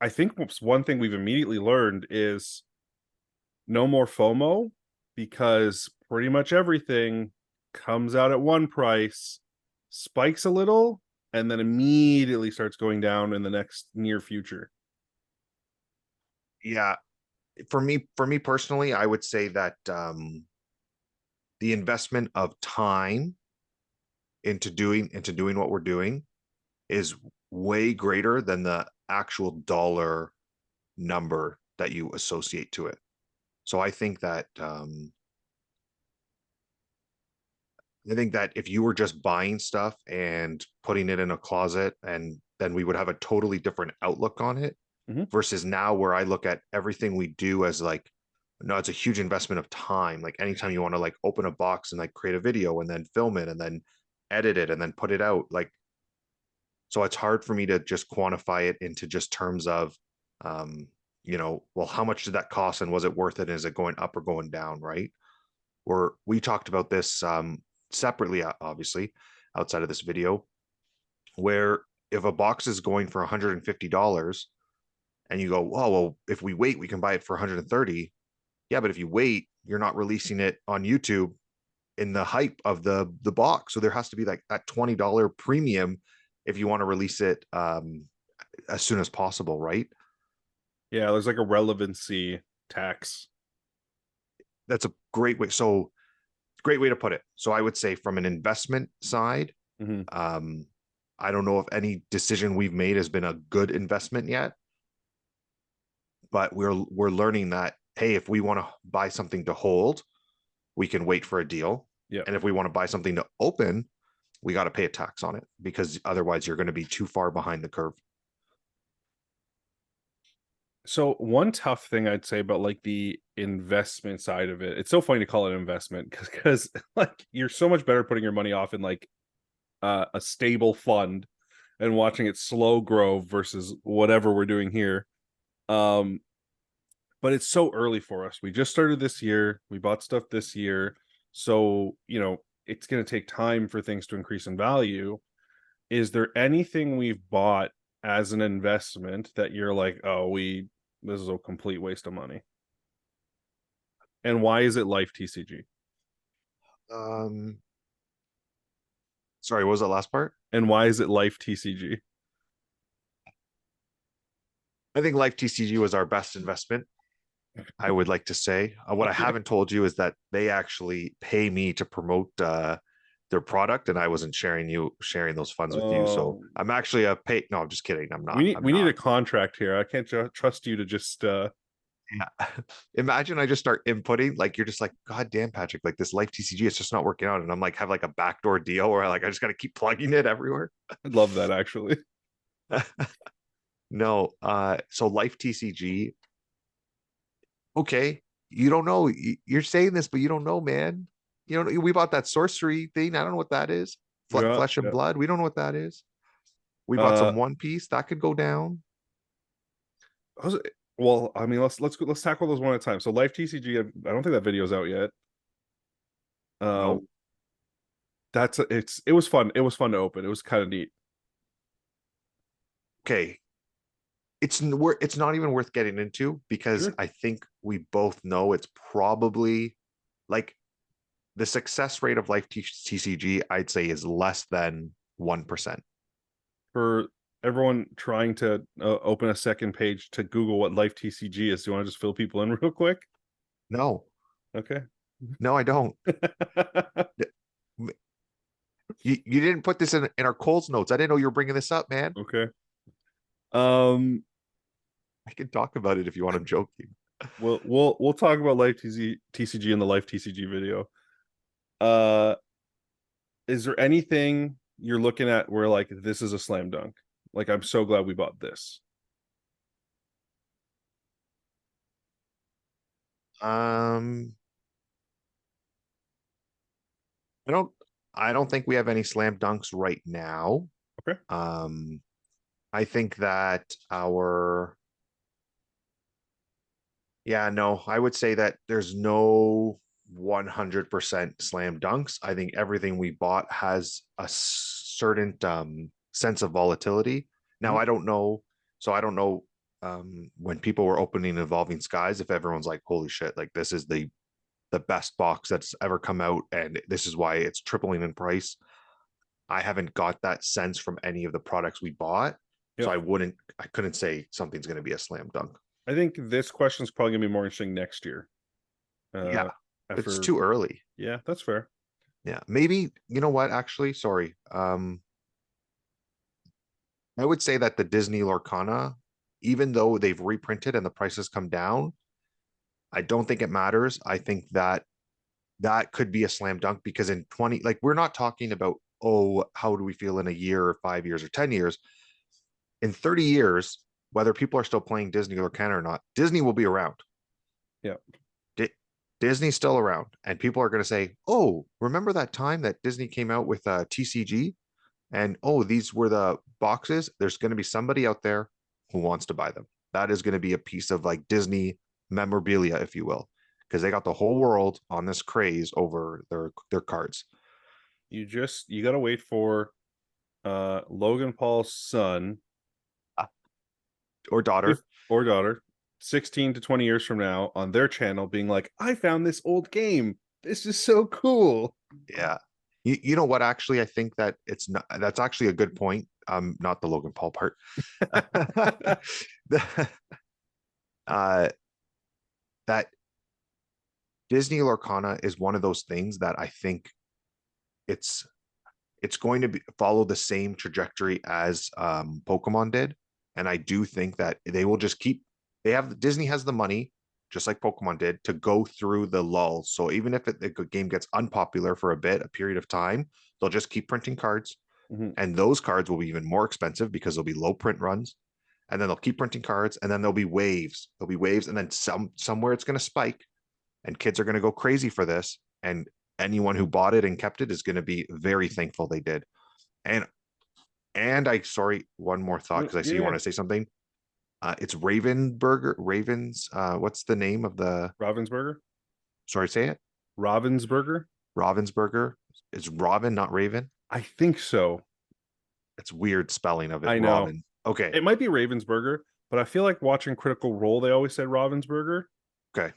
[SPEAKER 1] I think one thing we've immediately learned is no more FOMO, because pretty much everything comes out at one price, spikes a little, and then immediately starts going down in the next near future.
[SPEAKER 2] Yeah, for me personally, I would say that the investment of time into doing what we're doing is way greater than the actual dollar number that you associate to it. So I think that if you were just buying stuff and putting it in a closet, and then we would have a totally different outlook on it,
[SPEAKER 1] Mhm.
[SPEAKER 2] versus now where I look at everything we do as like, no, it's a huge investment of time. Like anytime you want to like open a box and like create a video and then film it and then edit it and then put it out, like, so it's hard for me to just quantify it into just terms of, um, well, how much did that cost and was it worth it? Is it going up or going down? Right. Or we talked about this separately, obviously, outside of this video, where if a box is going for $150 and you go, oh, well, if we wait, we can buy it for 130. Yeah, but if you wait, you're not releasing it on YouTube in the hype of the box. So there has to be like that $20 premium if you want to release it as soon as possible, right?
[SPEAKER 1] Yeah, there's like a relevancy tax.
[SPEAKER 2] That's a great way. So great way to put it. So I would say from an investment side,
[SPEAKER 1] Hmm.
[SPEAKER 2] um, I don't know if any decision we've made has been a good investment yet, but we're learning that, hey, if we want to buy something to hold, we can wait for a deal.
[SPEAKER 1] Yeah.
[SPEAKER 2] And if we want to buy something to open, we got to pay a tax on it, because otherwise you're going to be too far behind the curve.
[SPEAKER 1] So one tough thing I'd say about like the investment side of it, it's so funny to call it an investment because like you're so much better putting your money off in like a stable fund and watching it slow grow versus whatever we're doing here. Um, but it's so early for us. We just started this year. We bought stuff this year. So, it's going to take time for things to increase in value. Is there anything we've bought as an investment that you're like, oh, this is a complete waste of money? And why is it Life TCG?
[SPEAKER 2] Um, Sorry, what was the last part?
[SPEAKER 1] And why is it Life TCG?
[SPEAKER 2] I think Life TCG was our best investment. I would like to say. What I
[SPEAKER 1] Okay.
[SPEAKER 2] haven't told you is that they actually pay me to promote their product, and I wasn't sharing those funds with you. So
[SPEAKER 1] Um,
[SPEAKER 2] I'm actually a pay. No, I'm just kidding. I'm
[SPEAKER 1] we
[SPEAKER 2] not.
[SPEAKER 1] need
[SPEAKER 2] I'm
[SPEAKER 1] we need
[SPEAKER 2] not.
[SPEAKER 1] a contract here. I can't trust you to just
[SPEAKER 2] Yeah. Imagine I just start inputting, like you're just like, God damn, Patrick, like this Life TCG, it's just not working out. And I'm like, have like a backdoor deal where like I just gotta keep plugging it everywhere.
[SPEAKER 1] I'd love that actually.
[SPEAKER 2] No, so Life TCG, okay. You don't know. You're saying this, but you don't know, man. You know, we bought that sorcery thing. I don't know what that is.
[SPEAKER 1] Yeah,
[SPEAKER 2] Flesh and
[SPEAKER 1] yeah.
[SPEAKER 2] blood. We don't know what that is. We bought
[SPEAKER 1] Uh
[SPEAKER 2] some One Piece that could go down.
[SPEAKER 1] how's well, I mean, let's tackle those one at a time. So Life TCG, I don't think that video's out yet. Um
[SPEAKER 2] No,
[SPEAKER 1] it was fun. It was fun to open. It was kind of neat.
[SPEAKER 2] okay. It's not even worth getting into, because
[SPEAKER 1] Sure.
[SPEAKER 2] I think we both know it's probably like the success rate of Life TCG, I'd say, is less than 1%.
[SPEAKER 1] For everyone trying to open a second page to Google what Life TCG is, do you want to just fill people in real quick?
[SPEAKER 2] No,
[SPEAKER 1] Okay.
[SPEAKER 2] no, I don't. You didn't put this in our Coles notes. I didn't know you were bringing this up, man.
[SPEAKER 1] Okay. Um,
[SPEAKER 2] I can talk about it if you want. I'm joking.
[SPEAKER 1] we'll talk about Life TCG in the Life TCG video. Uh, is there anything you're looking at where like this is a slam dunk? Like I'm so glad we bought this.
[SPEAKER 2] Um, I don't I don't think we have any slam dunks right now.
[SPEAKER 1] Okay.
[SPEAKER 2] Um, I think that our yeah, no, I would say that there's no 100% slam dunks. I think everything we bought has a certain sense of volatility. Now,
[SPEAKER 1] Mhm.
[SPEAKER 2] I don't know. So I don't know, when people were opening Evolving Skies, if everyone's like, holy shit, like this is the best box that's ever come out, and this is why it's tripling in price. I haven't got that sense from any of the products we bought. So
[SPEAKER 1] Yep.
[SPEAKER 2] I couldn't say something's going to be a slam dunk.
[SPEAKER 1] I think this question is probably gonna be more interesting next year.
[SPEAKER 2] Yeah, it's
[SPEAKER 1] After
[SPEAKER 2] too early.
[SPEAKER 1] yeah, that's fair.
[SPEAKER 2] Yeah, maybe, you know what, actually, sorry. I would say that the Disney Lorcana, even though they've reprinted and the prices come down, I don't think it matters. I think that that could be a slam dunk because in 20, like we're not talking about, oh, how do we feel in a year or 5 years or 10 years? In 30 years, whether people are still playing Disney Lorcana or not, Disney will be around.
[SPEAKER 1] Yeah.
[SPEAKER 2] Di- Disney's still around, and people are going to say, "Oh, remember that time that Disney came out with TCG, and oh, these were the boxes." There's going to be somebody out there who wants to buy them. That is going to be a piece of like Disney memorabilia, if you will, because they got the whole world on this craze over their cards.
[SPEAKER 1] You gotta wait for Logan Paul's son
[SPEAKER 2] Or daughter.
[SPEAKER 1] or daughter, 16 to 20 years from now, on their channel being like, I found this old game. This is so cool.
[SPEAKER 2] Yeah. You know what? Actually, I think that it's not. That's actually a good point. Not the Logan Paul part. The- uh, that Disney Lorcana is one of those things that I think it's it's going to follow the same trajectory as Pokemon did, and I do think that they will just keep. They have Disney has the money, just like Pokemon did, to go through the lulls. So even if the game gets unpopular for a bit, a period of time, they'll just keep printing cards,
[SPEAKER 1] Mhm.
[SPEAKER 2] and those cards will be even more expensive because they'll be low print runs, and then they'll keep printing cards, and then there'll be waves. There'll be waves, and then somewhere it's going to spike, and kids are going to go crazy for this, and anyone who bought it and kept it is going to be very thankful they did. And I sorry, one more thought because I see you
[SPEAKER 1] Yeah.
[SPEAKER 2] want to say something. It's Ravens. What's the name of the?
[SPEAKER 1] Ravensburger.
[SPEAKER 2] Sorry, say it.
[SPEAKER 1] Ravensburger.
[SPEAKER 2] Ravensburger. It's Robin, not Raven.
[SPEAKER 1] I think so.
[SPEAKER 2] It's weird spelling of it.
[SPEAKER 1] I know.
[SPEAKER 2] Robin. Okay.
[SPEAKER 1] It might be Ravensburger, but I feel like watching Critical Role, they always said Ravensburger.
[SPEAKER 2] Okay.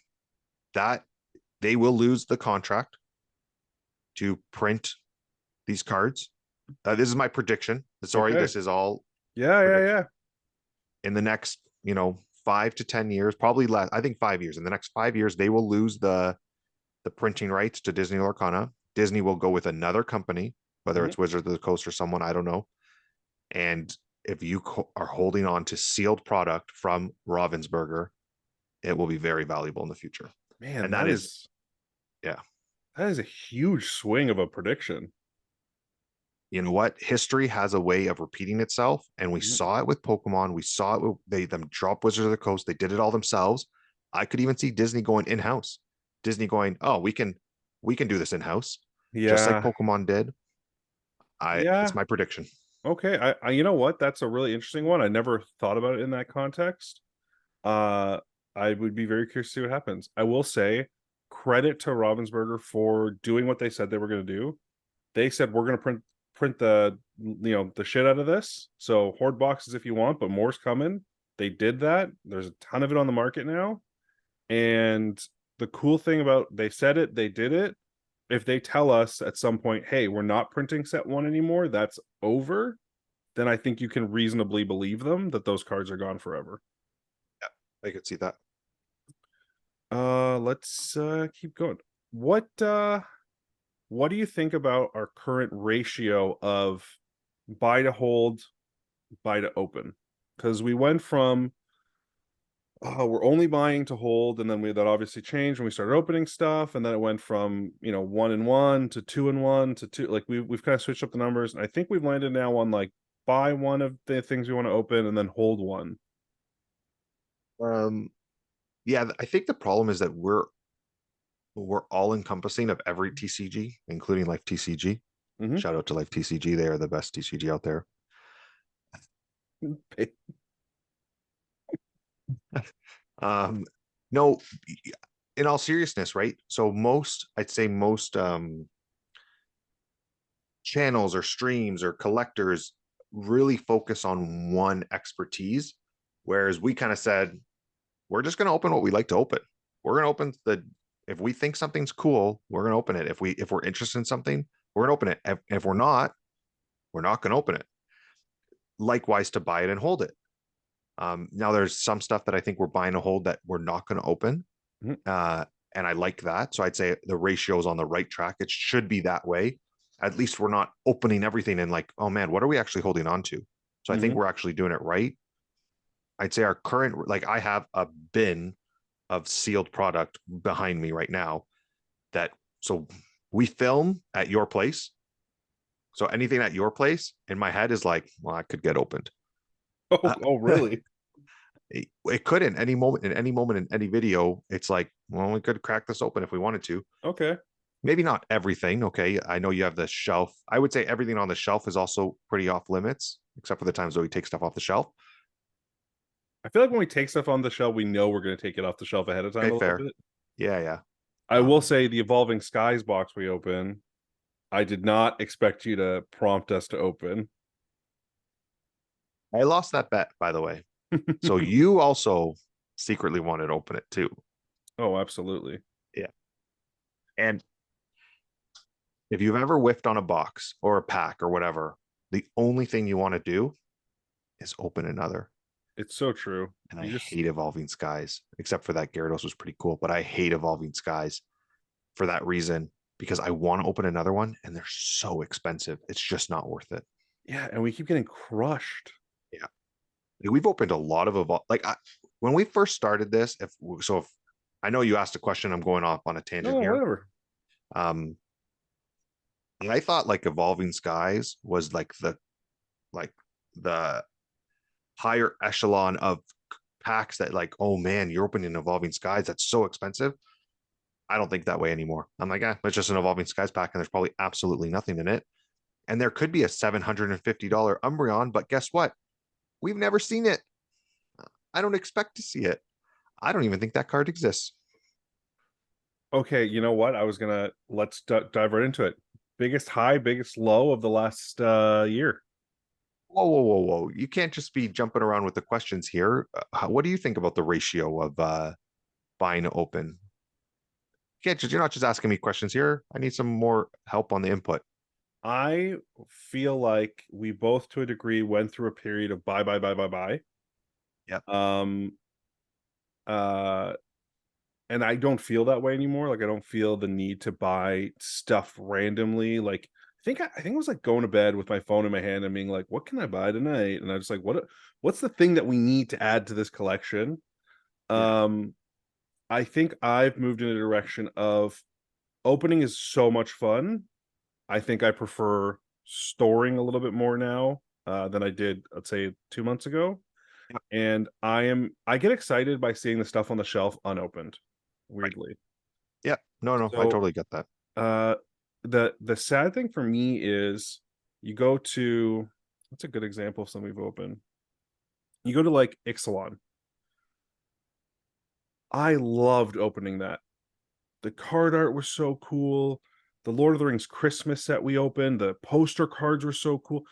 [SPEAKER 2] That they will lose the contract to print these cards. This is my prediction. Sorry,
[SPEAKER 1] Okay.
[SPEAKER 2] this is all
[SPEAKER 1] Yeah, yeah,
[SPEAKER 2] prediction.
[SPEAKER 1] yeah.
[SPEAKER 2] In the next, 5 to 10 years, probably less. I think 5 years. In the next 5 years, they will lose the printing rights to Disney Lorcana. Disney will go with another company, whether
[SPEAKER 1] Mhm.
[SPEAKER 2] it's Wizards of the Coast or someone, I don't know. And if you are holding on to sealed product from Ravensburger, it will be very valuable in the future.
[SPEAKER 1] Man,
[SPEAKER 2] And that is, yeah,
[SPEAKER 1] that is a huge swing of a prediction.
[SPEAKER 2] you know what? History has a way of repeating itself, and we
[SPEAKER 1] Mhm.
[SPEAKER 2] saw it with Pokemon. We saw it with them drop Wizards of the Coast. They did it all themselves. I could even see Disney going in house. Disney going, oh, we can do this in house, just like
[SPEAKER 1] Yeah.
[SPEAKER 2] Pokemon did. It's
[SPEAKER 1] Yeah.
[SPEAKER 2] my prediction.
[SPEAKER 1] Okay. You know what? That's a really interesting one. I never thought about it in that context. Uh I would be very curious to see what happens. I will say credit to Ravensburger for doing what they said they were going to do. They said we're going to print the shit out of this. So horde boxes if you want, but more's coming. They did that. There's a ton of it on the market now. And the cool thing about they said it, they did it. If they tell us at some point, hey, we're not printing set one anymore, that's over, then I think you can reasonably believe them that those cards are gone forever.
[SPEAKER 2] I could see that.
[SPEAKER 1] Let's keep going. What do you think about our current ratio of buy to hold, buy to open? Because we went from we're only buying to hold, and then that obviously changed when we started opening stuff, and then it went from 1 and 1 to 2 and 1 to two. Like we've kind of switched up the numbers, and I think we've landed now on like buy one of the things we want to open and then hold one.
[SPEAKER 2] Um, yeah, I think the problem is that we're all encompassing of every TCG, including Life TCG.
[SPEAKER 1] Mm-hmm.
[SPEAKER 2] Shout out to Life TCG; they are the best TCG out there. Um, no, in all seriousness, right? So I'd say most channels or streams or collectors really focus on one expertise. Whereas we kind of said, we're just going to open what we like to open. We're going to open if we think something's cool, we're going to open it. If we're interested in something, we're going to open it. If we're not going to open it. Likewise to buy it and hold it. Now there's some stuff that I think we're buying to hold that we're not going to open.
[SPEAKER 1] Mhm.
[SPEAKER 2] And I like that. So I'd say the ratio is on the right track. It should be that way. At least we're not opening everything and like, oh man, what are we actually holding on to? So I think
[SPEAKER 1] Mhm.
[SPEAKER 2] we're actually doing it right. I'd say our current, like I have a bin of sealed product behind me right now that, so we film at your place. So anything at your place in my head is like, well, I could get opened.
[SPEAKER 1] Oh,
[SPEAKER 2] Uh,
[SPEAKER 1] oh, really?
[SPEAKER 2] it could in any moment, in any video. It's like, well, we could crack this open if we wanted to.
[SPEAKER 1] Okay.
[SPEAKER 2] Maybe not everything. Okay. I know you have the shelf. I would say everything on the shelf is also pretty off limits, except for the times that we take stuff off the shelf.
[SPEAKER 1] I feel like when we take stuff on the shelf, we know we're going to take it off the shelf ahead of time
[SPEAKER 2] Okay,
[SPEAKER 1] a little
[SPEAKER 2] fair.
[SPEAKER 1] bit.
[SPEAKER 2] Yeah, yeah.
[SPEAKER 1] I will say the Evolving Skies box we open, I did not expect you to prompt us to open.
[SPEAKER 2] I lost that bet, by the way. So you also secretly wanted to open it too.
[SPEAKER 1] Oh, absolutely.
[SPEAKER 2] Yeah. And if you've ever whiffed on a box or a pack or whatever, the only thing you want to do is open another.
[SPEAKER 1] It's so true.
[SPEAKER 2] And I
[SPEAKER 1] You just
[SPEAKER 2] hate Evolving Skies, except for that Gyarados was pretty cool. But I hate Evolving Skies for that reason because I want to open another one and they're so expensive. It's just not worth it.
[SPEAKER 1] yeah, and we keep getting crushed.
[SPEAKER 2] Yeah. Like, we've opened a lot of when we first started this, if I know you asked a question, I'm going off on a tangent
[SPEAKER 1] No,
[SPEAKER 2] here.
[SPEAKER 1] whatever.
[SPEAKER 2] Um, I thought like Evolving Skies was like the higher echelon of packs that like, oh man, you're opening Evolving Skies. That's so expensive. I don't think that way anymore. I'm like, it's just an Evolving Skies pack, and there's probably absolutely nothing in it. And there could be a $750 Umbreon, but guess what? We've never seen it. I don't expect to see it. I don't even think that card exists.
[SPEAKER 1] Okay, you know what? I was gonna dive right into it. Biggest high, biggest low of the last year.
[SPEAKER 2] Whoa, whoa, whoa, whoa. You can't just be jumping around with the questions here. What do you think about the ratio of buying to open? You're not just asking me questions here. I need some more help on the input.
[SPEAKER 1] I feel like we both, to a degree, went through a period of buy, buy, buy, buy, buy.
[SPEAKER 2] Yep.
[SPEAKER 1] Um, uh, and I don't feel that way anymore. Like I don't feel the need to buy stuff randomly. Like I think it was like going to bed with my phone in my hand and being like, "What can I buy tonight?" And I was like, What's the thing that we need to add to this collection?"
[SPEAKER 2] Yeah.
[SPEAKER 1] Um, I think I've moved in a direction of opening is so much fun. I think I prefer storing a little bit more now than I did, let's say, 2 months ago.
[SPEAKER 2] Yep.
[SPEAKER 1] And I get excited by seeing the stuff on the shelf unopened,
[SPEAKER 2] Right.
[SPEAKER 1] weirdly.
[SPEAKER 2] Yep. No, I
[SPEAKER 1] So
[SPEAKER 2] totally get that.
[SPEAKER 1] uh the sad thing for me is you go to what's a good example of something we've opened? You go to like Ixalan. I loved opening that. The card art was so cool. The Lord of the Rings Christmas set we opened, the poster cards were so cool.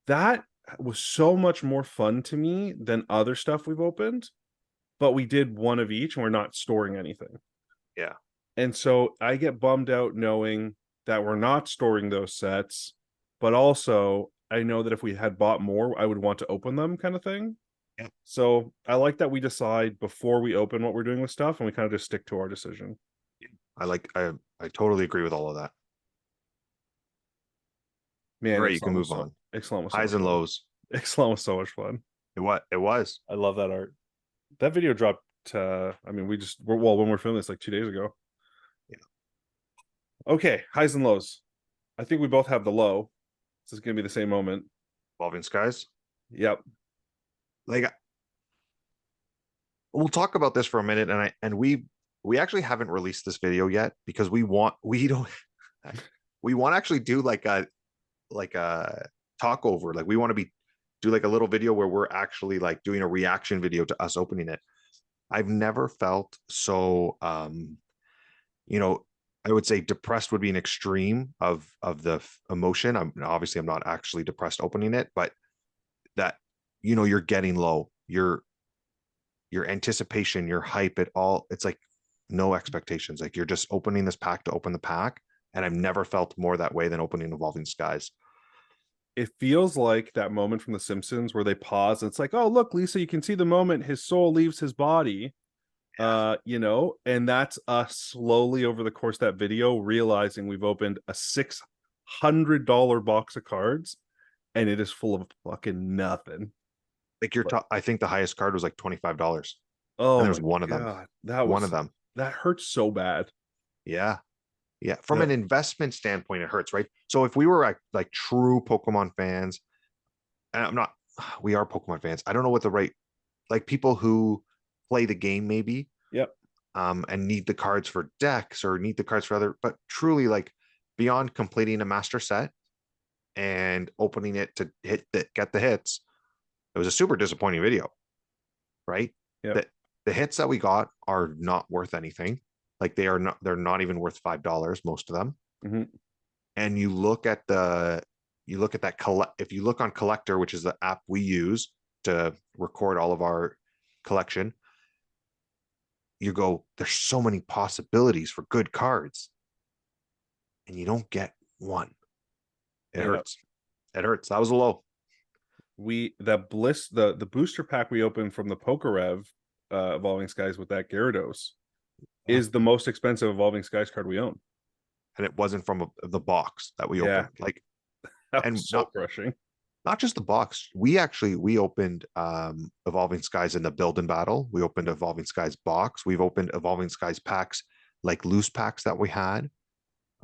[SPEAKER 1] That was so much more fun to me than other stuff we've opened, but we did one of each and we're not storing anything.
[SPEAKER 2] Yeah.
[SPEAKER 1] And so I get bummed out knowing that we're not storing those sets, but also I know that if we had bought more, I would want to open them kind of thing.
[SPEAKER 2] Yeah.
[SPEAKER 1] So I like that we decide before we open what we're doing with stuff and we kind of just stick to our decision.
[SPEAKER 2] I totally agree with all of that. All
[SPEAKER 1] Man,
[SPEAKER 2] right, you can move on.
[SPEAKER 1] Ixalan was so
[SPEAKER 2] Highs
[SPEAKER 1] much
[SPEAKER 2] and
[SPEAKER 1] fun.
[SPEAKER 2] lows.
[SPEAKER 1] Ixalan was so much fun.
[SPEAKER 2] It was.
[SPEAKER 1] I love that art. That video dropped I mean when we're filming this like 2 days ago.
[SPEAKER 2] Yeah.
[SPEAKER 1] Okay, highs and lows. I think we both have the low. This is gonna be the same moment.
[SPEAKER 2] Evolving Skies.
[SPEAKER 1] Yep.
[SPEAKER 2] Like, we'll talk about this for a minute, and we actually haven't released this video yet because we don't we want to actually do like a talk over. Like we want to do like a little video where we're actually like doing a reaction video to us opening it. I've never felt so you know, I would say depressed would be an extreme of the emotion. I'm not actually depressed opening it, but that you're getting low. your anticipation, your hype, it's like no expectations. Like you're just opening this pack to open the pack. And I've never felt more that way than opening Evolving Skies.
[SPEAKER 1] It feels like that moment from The Simpsons where they pause and it's like, oh look, Lisa, you can see the moment his soul leaves his body. And that's us slowly over the course of that video realizing we've opened a $600 box of cards and it is full of fucking nothing.
[SPEAKER 2] Like your
[SPEAKER 1] But
[SPEAKER 2] top, I think the highest card was like $25. And
[SPEAKER 1] oh
[SPEAKER 2] there's
[SPEAKER 1] my
[SPEAKER 2] one of them.
[SPEAKER 1] god, that
[SPEAKER 2] One of
[SPEAKER 1] was
[SPEAKER 2] them.
[SPEAKER 1] that hurts so bad.
[SPEAKER 2] Yeah. Yeah. From
[SPEAKER 1] The
[SPEAKER 2] an investment standpoint, it hurts, right? So if we were like true Pokemon fans, and I'm not, we are Pokemon fans. I don't know what the right, like people who play the game maybe,
[SPEAKER 1] Yep.
[SPEAKER 2] and need the cards for decks or need the cards for other, but truly like beyond completing a master set and opening it to get the hits, it was a super disappointing video, right?
[SPEAKER 1] Yep.
[SPEAKER 2] That the hits that we got are not worth anything. Like they're not even worth $5, most of them.
[SPEAKER 1] Mm-hmm.
[SPEAKER 2] And you look at that if you look on Collector, which is the app we use to record all of our collection, you go, there's so many possibilities for good cards, and you don't get one. It
[SPEAKER 1] Yeah.
[SPEAKER 2] hurts. It hurts. That was a low.
[SPEAKER 1] The booster pack we opened from the Pokerev Evolving Skies with that Gyarados
[SPEAKER 2] Yeah.
[SPEAKER 1] is the most expensive Evolving Skies card we own.
[SPEAKER 2] And it wasn't from the box that we
[SPEAKER 1] Yeah,
[SPEAKER 2] opened. Like,
[SPEAKER 1] that
[SPEAKER 2] and
[SPEAKER 1] was so crushing.
[SPEAKER 2] not just the box. We opened Evolving Skies in the build and battle. We opened Evolving Skies box. We've opened Evolving Skies packs, like loose packs that we had.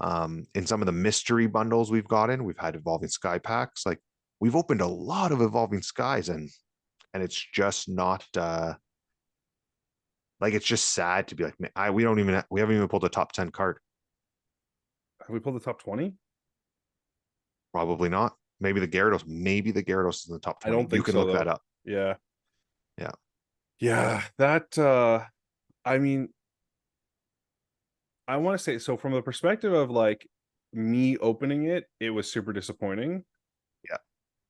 [SPEAKER 2] In some of the mystery bundles we've had Evolving Sky packs. Like we've opened a lot of Evolving Skies, and it's just not like it's just sad to be like, man, we haven't even pulled a top 10 card.
[SPEAKER 1] Have we pulled the top 20?
[SPEAKER 2] Probably not. Maybe the Gyarados is in the top
[SPEAKER 1] I
[SPEAKER 2] 20.
[SPEAKER 1] don't
[SPEAKER 2] You
[SPEAKER 1] think
[SPEAKER 2] can
[SPEAKER 1] so
[SPEAKER 2] look
[SPEAKER 1] though.
[SPEAKER 2] that up.
[SPEAKER 1] Yeah.
[SPEAKER 2] Yeah.
[SPEAKER 1] Yeah, I mean, I want to say so from the perspective of like me opening it, it was super disappointing.
[SPEAKER 2] Yeah.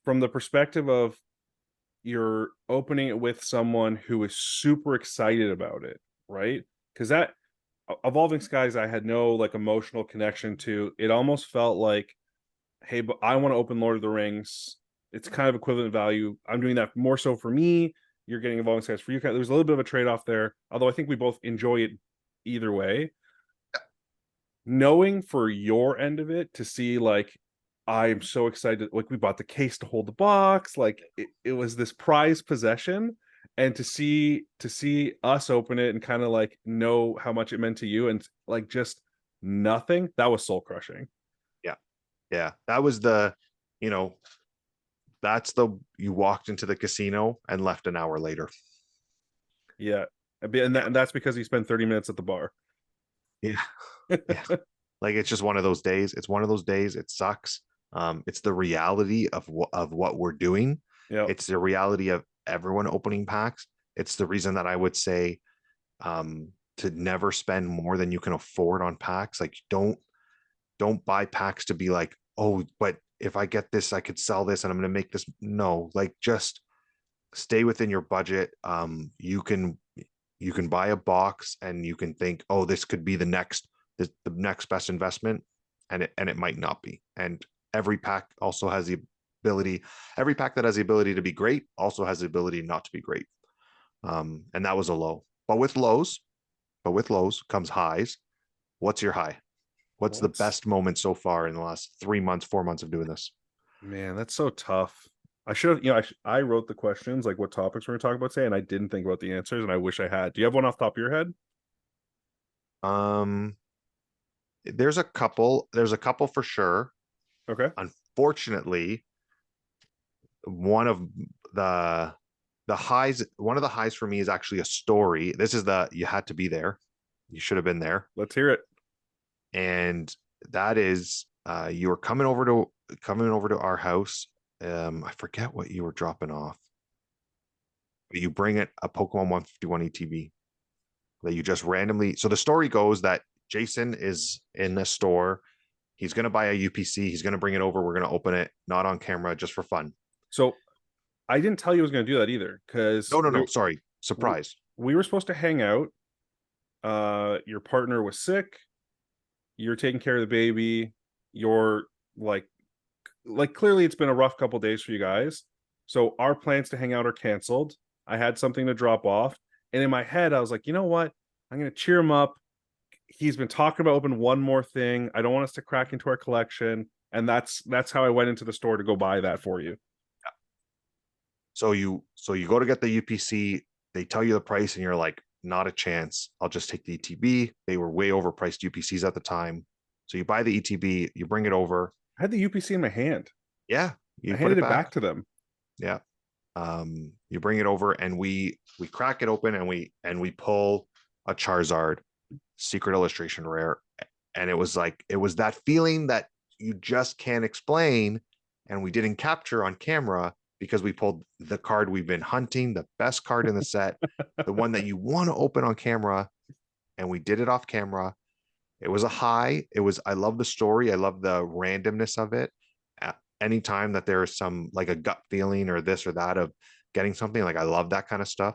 [SPEAKER 1] From the perspective of you're opening it with someone who is super excited about it, right? Because that Evolving Skies, I had no like emotional connection to. It almost felt like, hey, but I want to open Lord of the Rings. It's kind of equivalent value. I'm doing that more so for me. You're getting Evolving Skies for you. There's a little bit of a trade off there, although I think we both enjoy it either way. Knowing for your end of it to see like I'm so excited, like we bought the case to hold the box, like it was this prized possession, and to see us open it and kind of like know how much it meant to you and like just nothing, that was soul crushing.
[SPEAKER 2] Yeah. Yeah. That was you know, you walked into the casino and left an hour later.
[SPEAKER 1] Yeah,
[SPEAKER 2] Yeah.
[SPEAKER 1] and that's because you spent 30 minutes at the bar.
[SPEAKER 2] Yeah. Yeah. Like it's just one of those days. It's one of those days. It sucks. It's the reality of what we're doing.
[SPEAKER 1] Yeah.
[SPEAKER 2] It's the reality of everyone opening packs. It's the reason that I would say to never spend more than you can afford on packs. Like don't buy packs to be like, oh, but if I get this, I could sell this and I'm going to make this. No, like just stay within your budget. You can buy a box and you can think, oh, this could be the next best investment, and it might not be. And every pack also has the ability. Every pack that has the ability to be great also has the ability not to be great. And that was a low. But with lows comes highs. What's your high? What's the
[SPEAKER 1] What's
[SPEAKER 2] best moment so far in the last 3 months, 4 months of doing this?
[SPEAKER 1] Man, that's so tough. I should have, I wrote the questions, like what topics we're going to talk about today, and I didn't think about the answers, and I wish I had. Do you have one off the top of your head?
[SPEAKER 2] Um, there's a couple for sure.
[SPEAKER 1] Okay,
[SPEAKER 2] Unfortunately, one of the one of the highs for me is actually a story. This is the you had to be there. You should have been there.
[SPEAKER 1] let's hear it.
[SPEAKER 2] And that is you were coming over to our house. I forget what you were dropping off. But you bring it a Pokemon 151 ETB that you just randomly. So the story goes that Jason is in the store. He's going to buy a UPC. He's going to bring it over. We're going to open it, not on camera, just for fun.
[SPEAKER 1] So I didn't tell you I was going to do that either, because
[SPEAKER 2] No, no, no. Sorry. Surprise.
[SPEAKER 1] we were supposed to hang out. Your partner was sick. You're taking care of the baby. You're like clearly it's been a rough couple days for you guys. So our plans to hang out are canceled. I had something to drop off, and in my head, I was like, you know what? I'm gonna cheer him up. He's been talking about open one more thing. I don't want us to crack into our collection, and that's how I went into the store to go buy that for you.
[SPEAKER 2] So you go to get the UPC, they tell you the price, and you're like, not a chance. I'll just take the ETB. They were way overpriced UPCs at the time. So you buy the ETB, you bring it over.
[SPEAKER 1] I had the UPC in my hand.
[SPEAKER 2] Yeah,
[SPEAKER 1] I
[SPEAKER 2] you put
[SPEAKER 1] handed
[SPEAKER 2] it
[SPEAKER 1] it
[SPEAKER 2] back.
[SPEAKER 1] back to them.
[SPEAKER 2] Yeah. You bring it over and we crack it open and we pull a Charizard secret illustration rare. And it was like it was that feeling that you just can't explain. And we didn't capture on camera because we pulled the card we've been hunting, the best card in the set, the one that you want to open on camera, and we did it off camera. It was a high. It was, I love the story. I love the randomness of it. Anytime that there is some like a gut feeling or this or that of getting something, like I love that kind of stuff.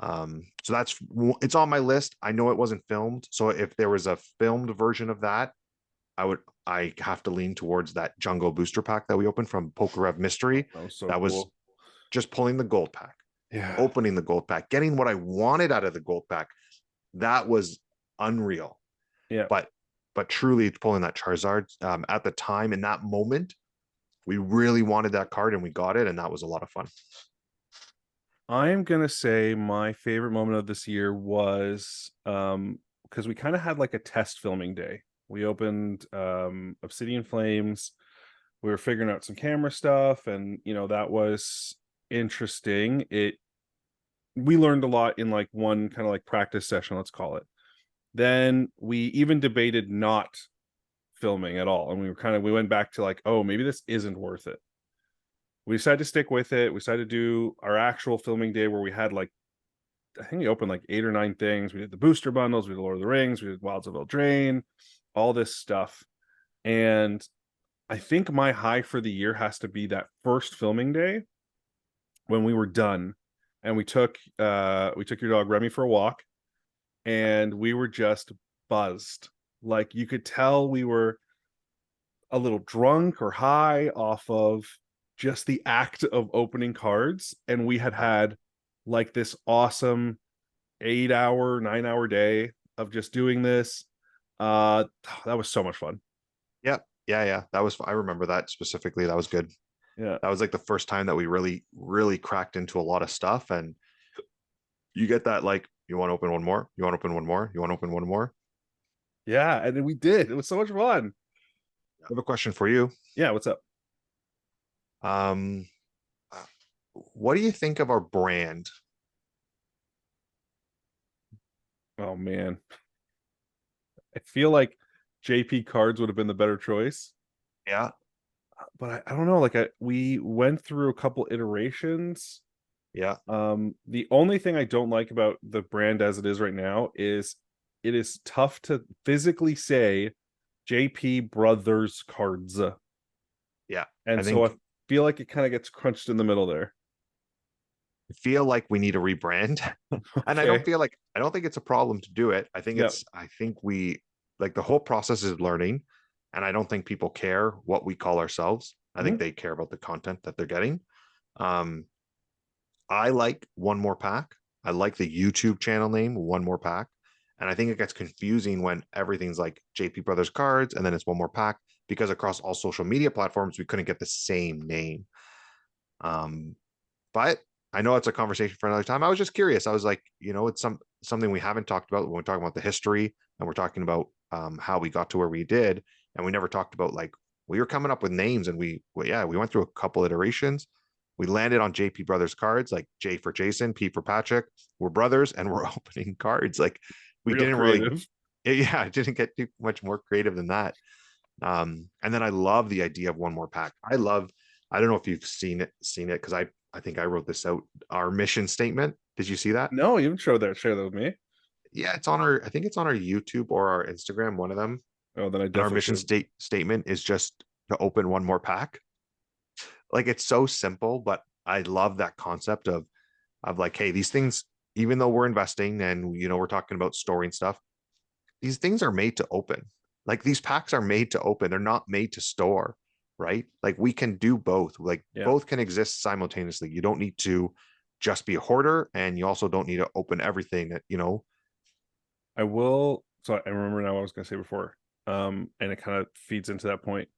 [SPEAKER 2] So it's on my list. I know it wasn't filmed. So if there was a filmed version of that, I have to lean towards that Jungle booster pack that we opened from Pokerev Mystery.
[SPEAKER 1] That was so
[SPEAKER 2] That was
[SPEAKER 1] cool.
[SPEAKER 2] just pulling the gold pack,
[SPEAKER 1] Yeah.
[SPEAKER 2] opening the gold pack, getting what I wanted out of the gold pack. That was unreal.
[SPEAKER 1] Yeah.
[SPEAKER 2] But truly pulling that Charizard at the time in that moment, we really wanted that card and we got it, and that was a lot of fun.
[SPEAKER 1] I am gonna say my favorite moment of this year was because we kind of had like a test filming day. We opened Obsidian Flames. We were figuring out some camera stuff, and that was interesting. It We learned a lot in like one kind of like practice session, let's call it. Then we even debated not filming at all, and we went back to like, oh, maybe this isn't worth it. We decided to stick with it. We decided to do our actual filming day where we had like, I think we opened like 8 or 9 things. We did the booster bundles, we did Lord of the Rings, we did Wilds of Eldraine, all this stuff. And I think my high for the year has to be that first filming day when we were done, and we took your dog Remy for a walk, and we were just buzzed. Like you could tell we were a little drunk or high off of just the act of opening cards, and we had
[SPEAKER 2] Yeah,
[SPEAKER 1] had like this awesome 8 hour 9 hour day of just doing this. That was so much fun.
[SPEAKER 2] yeah, yeah. That was, I remember that specifically. That was good.
[SPEAKER 1] Yeah.
[SPEAKER 2] That was like the first time that we really cracked into a lot of stuff. And you get that, like, you want to open one more, you want to open one more, you want to open one more.
[SPEAKER 1] Yeah, and then we did. It was so much fun.
[SPEAKER 2] I have a question for you.
[SPEAKER 1] Yeah, what's up?
[SPEAKER 2] Um, what do you think of our brand?
[SPEAKER 1] Oh man. I feel like JP cards would have been the better choice,
[SPEAKER 2] Yeah,
[SPEAKER 1] but I don't know. Like we went through a couple iterations.
[SPEAKER 2] yeah,
[SPEAKER 1] The only thing I don't like about the brand as it is right now is it is tough to physically say JPBrothers cards.
[SPEAKER 2] yeah. I
[SPEAKER 1] And so I
[SPEAKER 2] think
[SPEAKER 1] feel like it kind of gets crunched in the middle there.
[SPEAKER 2] I feel like we need a rebrand. And
[SPEAKER 1] Okay.
[SPEAKER 2] I don't think it's a problem to do it.
[SPEAKER 1] Yep.
[SPEAKER 2] I think we, like, the whole process is learning, and I don't think people care what we call ourselves. I think
[SPEAKER 1] Mhm.
[SPEAKER 2] they care about the content that they're getting. Um, I like One More Pack. I like the YouTube channel name One More Pack. And I think it gets confusing when everything's like JP Brothers Cards and then it's One More Pack, because across all social media platforms we couldn't get the same name. Um, but I know it's a conversation for another time. I was just curious. I was like, it's something we haven't talked about when we're talking about the history, and we're talking about how we got to where we did, and we never talked about, like, we were coming up with names, and we went through a couple iterations. We landed on JP Brothers Cards, like J for Jason, P for Patrick. We're brothers, and we're opening cards. Like, we
[SPEAKER 1] Real
[SPEAKER 2] didn't really,
[SPEAKER 1] creative.
[SPEAKER 2] yeah, it didn't get too much more creative than that. And then I love the idea of One More Pack. I don't know if you've seen it because I think I wrote this out. Our mission statement. Did you see that?
[SPEAKER 1] No, you can share that with me.
[SPEAKER 2] Yeah, I think it's on our YouTube or our Instagram, one of them.
[SPEAKER 1] Oh, then I
[SPEAKER 2] And our
[SPEAKER 1] definitely
[SPEAKER 2] mission
[SPEAKER 1] should.
[SPEAKER 2] statement is just to open one more pack. Like, it's so simple, but I love that concept of like, hey, these things, even though we're investing and we're talking about storing stuff, these things are made to open. Like these packs are made to open. They're not made to store, right? Like we can do both. Like
[SPEAKER 1] Yeah.
[SPEAKER 2] both can exist simultaneously. You don't need to just be a hoarder, and you also don't need to open everything that.
[SPEAKER 1] I will. So I remember now what I was going to say before. And it kind of feeds into that point.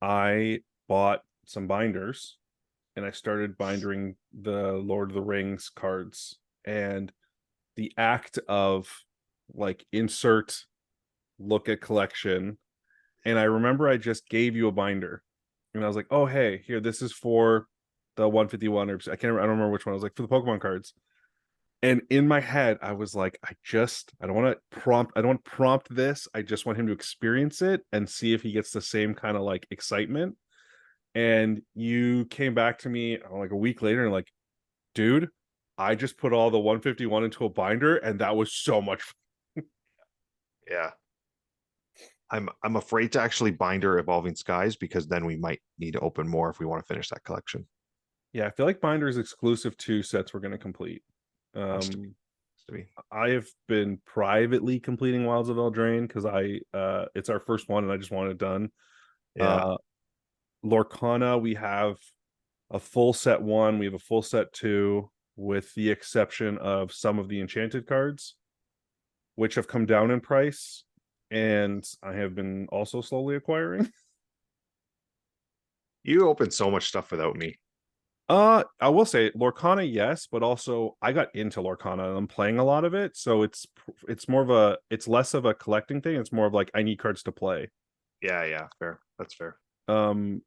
[SPEAKER 1] I bought some binders and I started bindering the Lord of the Rings cards. And the act of like insert, look at collection. And I remember I just gave you a binder and I was like, oh, hey, here, this is for the 151 or I don't remember which one. I was like, for the Pokemon cards. And in my head, I was like, I don't want to prompt, I don't want to prompt this. I just want him to experience it and see if he gets the same kind of like excitement. And you came back to me like a week later and like, dude, I just put all the 151 into a binder and that was so much fun.
[SPEAKER 2] Yeah. I'm afraid to actually binder Evolving Skies because then we might need to open more if we want to finish that collection.
[SPEAKER 1] Yeah, I feel like binder is exclusive to sets we're going to complete.
[SPEAKER 2] Has to be. Has to be.
[SPEAKER 1] I have been privately completing Wilds of Eldraine because it's our first one and I just want it done.
[SPEAKER 2] Yeah.
[SPEAKER 1] Uh Lorcana, we have a full set one, we have a full set two, with the exception of some of the enchanted cards, which have come down in price, and I have been also slowly acquiring.
[SPEAKER 2] You open so much stuff without me.
[SPEAKER 1] I will say Lorcana, yes, but also I got into Lorcana and I'm playing a lot of it, so it's more of it's less of a collecting thing. It's more of like I need cards to play.
[SPEAKER 2] Yeah, yeah, fair. That's fair.
[SPEAKER 1] Um,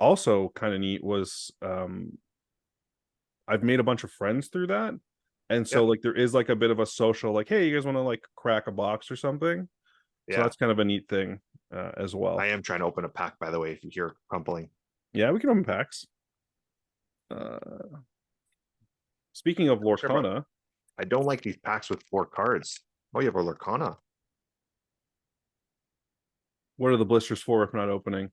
[SPEAKER 1] Also kind of neat was I've made a bunch of friends through that, and so
[SPEAKER 2] Yep.
[SPEAKER 1] like there is like a bit of a social like, hey, you guys want to like crack a box or something? So
[SPEAKER 2] Yeah.
[SPEAKER 1] that's kind of a neat thing as
[SPEAKER 2] I
[SPEAKER 1] well.
[SPEAKER 2] am trying to open a pack, by the way, if you hear crumpling.
[SPEAKER 1] Yeah, we can open packs. Uh, Speaking of
[SPEAKER 2] Sure, but
[SPEAKER 1] Lorcana,
[SPEAKER 2] I don't like these packs with 4 cards. Oh, you have a Lorcana.
[SPEAKER 1] what are the blisters for if not opening?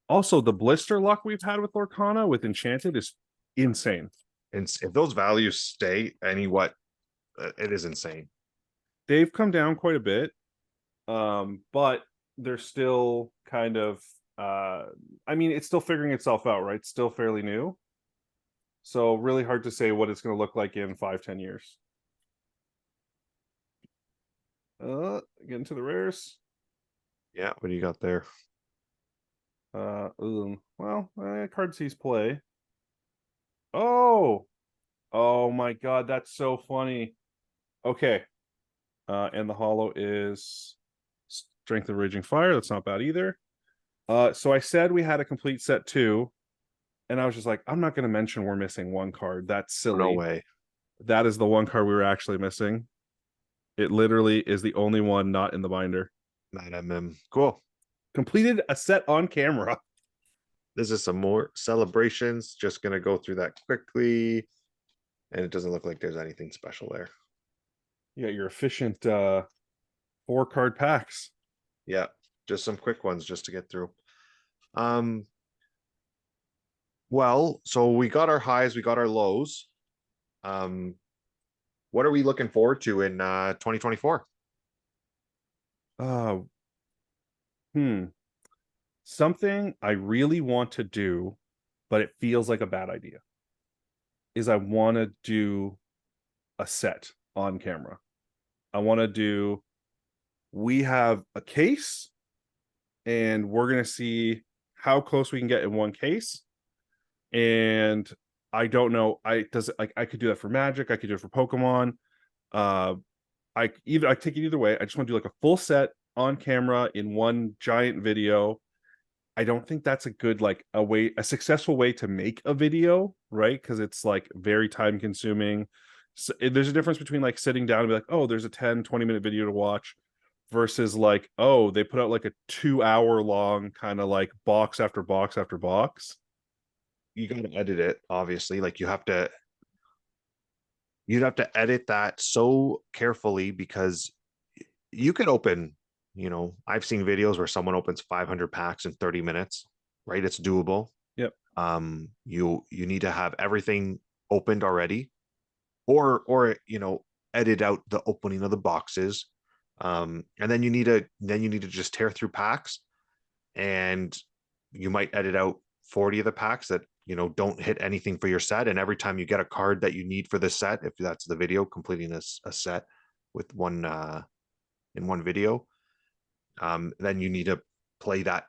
[SPEAKER 1] Also, the blister luck we've had with Lorcana with Enchanted is insane.
[SPEAKER 2] And if those values stay what, it is insane.
[SPEAKER 1] They've come down quite a bit, but they're still kind of. I mean, it's still figuring itself out, right? It's still fairly new, so really hard to say what it's going to look like in 5-10 years. Get into the rares.
[SPEAKER 2] Yeah, what do you got there?
[SPEAKER 1] Well, cards he's play. Oh, oh my god, that's so funny. Okay, and the hollow is Strength of Raging Fire. That's not bad either. So I said we had a complete set two, and I was just like, I'm not going to mention we're missing one card. That's
[SPEAKER 2] Oh, no
[SPEAKER 1] silly.
[SPEAKER 2] way.
[SPEAKER 1] That is the one card we were actually missing. It literally is the only one not in the binder.
[SPEAKER 2] Mad MM. Cool.
[SPEAKER 1] Completed a set on camera.
[SPEAKER 2] This is some more celebrations. Just gonna go through that quickly. And it doesn't look like there's anything special there.
[SPEAKER 1] You got your efficient 4 card packs.
[SPEAKER 2] Yeah, just some quick ones just to get through. Um, well, so we got our highs, we got our lows. Um, what are we looking forward to in 2024?
[SPEAKER 1] Uh, hmm. Something I really want to do, but it feels like a bad idea, is I want to do a set on camera. I want to do, we have a case and we're going to see how close we can get in one case. And I don't know, I could do that for Magic, I could do it for Pokemon. Uh I take it either way. I just want to do like a full set on camera in one giant video. I don't think that's a good like a successful way to make a video, right? Because it's like very time consuming. So, there's a difference between like sitting down and be like, oh, there's a 10-20 minute video to watch versus like, oh, they put out like a 2 hour long kind of like box after box after box.
[SPEAKER 2] You got to edit it, obviously. Like you'd have to edit that so carefully because you could open, I've seen videos where someone opens 500 packs in 30 minutes, right? It's doable.
[SPEAKER 1] Yep.
[SPEAKER 2] You need to have everything opened already. or edit out the opening of the boxes. And then you need to just tear through packs, and you might edit out 40 of the packs that don't hit anything for your set. And every time you get a card that you need for the set, if that's the video, completing a set with one in one video, then you need to play that.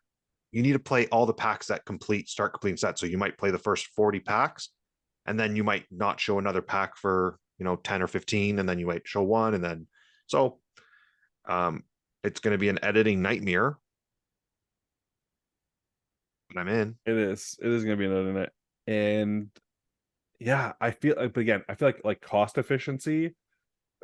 [SPEAKER 2] You need to play all the packs that start completing sets. So you might play the first 40 packs, and then you might not show another pack for 10 or 15, and then you might show one, and then so um it's going to be an editing nightmare, but I'm in.
[SPEAKER 1] It is going to be another net. And yeah, I feel like, but again, I feel like cost efficiency,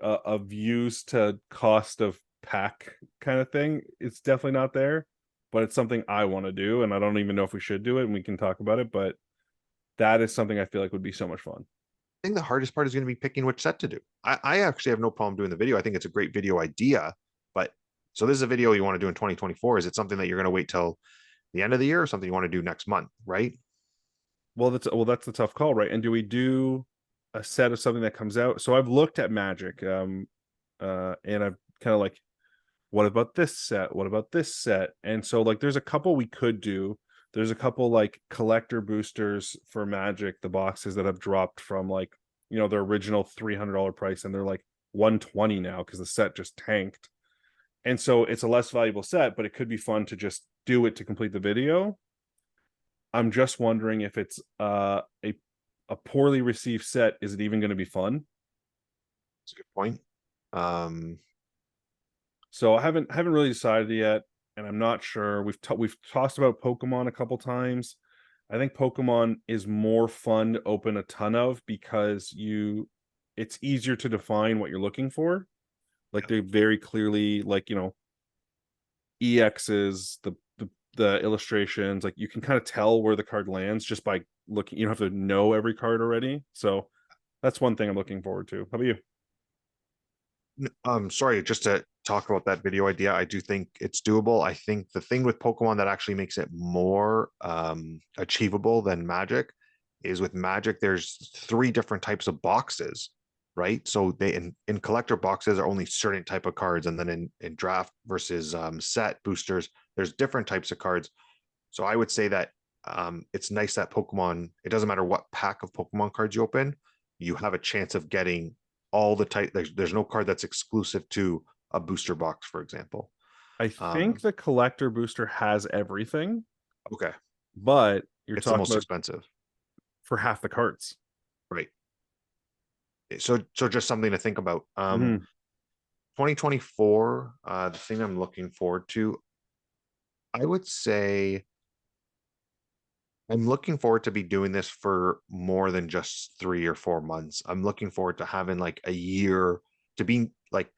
[SPEAKER 1] of use to cost of pack kind of thing, it's definitely not there, but it's something I want to do, and I don't even know if we should do it, and we can talk about it, but that is something I feel like would be so much fun.
[SPEAKER 2] I think the hardest part is going to be picking which set to do. I actually have no problem doing the video. I think it's a great video idea, but so this is a video you want to do in 2024. Is it something that you're going to wait till the end of the year, or something you want to do next month, right?
[SPEAKER 1] Well, that's the tough call, right? And do we do a set of something that comes out? So I've looked at Magic, and I've kind of like, what about this set? What about this set? And so like there's a couple we could do. There's a couple like collector boosters for Magic, the boxes that have dropped from like, their original $300 price, and they're like 120 now because the set just tanked. And so it's a less valuable set, but it could be fun to just do it to complete the video. I'm just wondering if it's a poorly received set, is it even going to be fun?
[SPEAKER 2] That's a good point. Um,
[SPEAKER 1] So I haven't really decided yet, and I'm not sure. We've tossed about Pokemon a couple times. I think Pokemon is more fun to open a ton of because it's easier to define what you're looking for. Like they very clearly, like, EXs, the illustrations, like you can kind of tell where the card lands just by looking. You don't have to know every card already. So that's one thing I'm looking forward to. How about you?
[SPEAKER 2] Sorry, just to talk about that video idea, I do think it's doable. I think the thing with Pokemon that actually makes it more achievable than Magic is with Magic, there's three different types of boxes, right? So they in collector boxes are only certain type of cards, and then in draft versus set boosters, there's different types of cards. So I would say that it's nice that Pokemon, it doesn't matter what pack of Pokemon cards you open, you have a chance of getting all the type. There's no card that's exclusive to a booster box, for example.
[SPEAKER 1] I think the collector booster has everything,
[SPEAKER 2] Okay,
[SPEAKER 1] but you're
[SPEAKER 2] it's the
[SPEAKER 1] talking
[SPEAKER 2] most
[SPEAKER 1] about
[SPEAKER 2] expensive,
[SPEAKER 1] for half the cards.
[SPEAKER 2] right? So just something to think about.
[SPEAKER 1] Mhm.
[SPEAKER 2] 2024, the thing I'm looking forward to, I would say I'm looking forward to be doing this for more than just 3 or 4 months. I'm looking forward to having like a year, to be like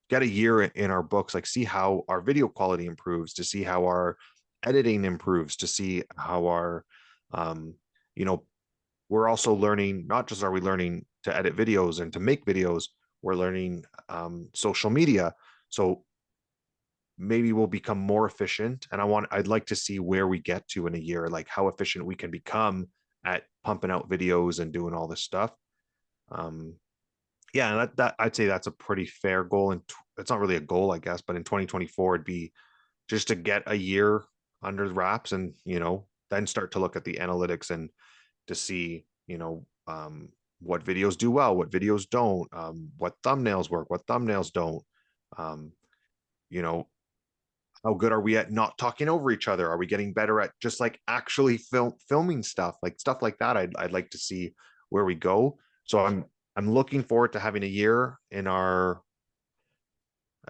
[SPEAKER 2] get a year in our books, like see how our video quality improves, to see how our editing improves, to see how our um you know we're also learning, not just are we learning to edit videos and to make videos, we're learning social media. So maybe we'll become more efficient, and I'd like to see where we get to in a year, like how efficient we can become at pumping out videos and doing all this stuff. um yeah, and that I'd say that's a pretty fair goal, and it's not really a goal, I guess, but in 2024 it'd be just to get a year under the wraps, and then start to look at the analytics and to see what videos do well, what videos don't, what thumbnails work, what thumbnails don't, um you know how good are we at not talking over each other, are we getting better at just like actually filming stuff, like stuff like that. I'd like to see where we go. So I'm looking forward to having a year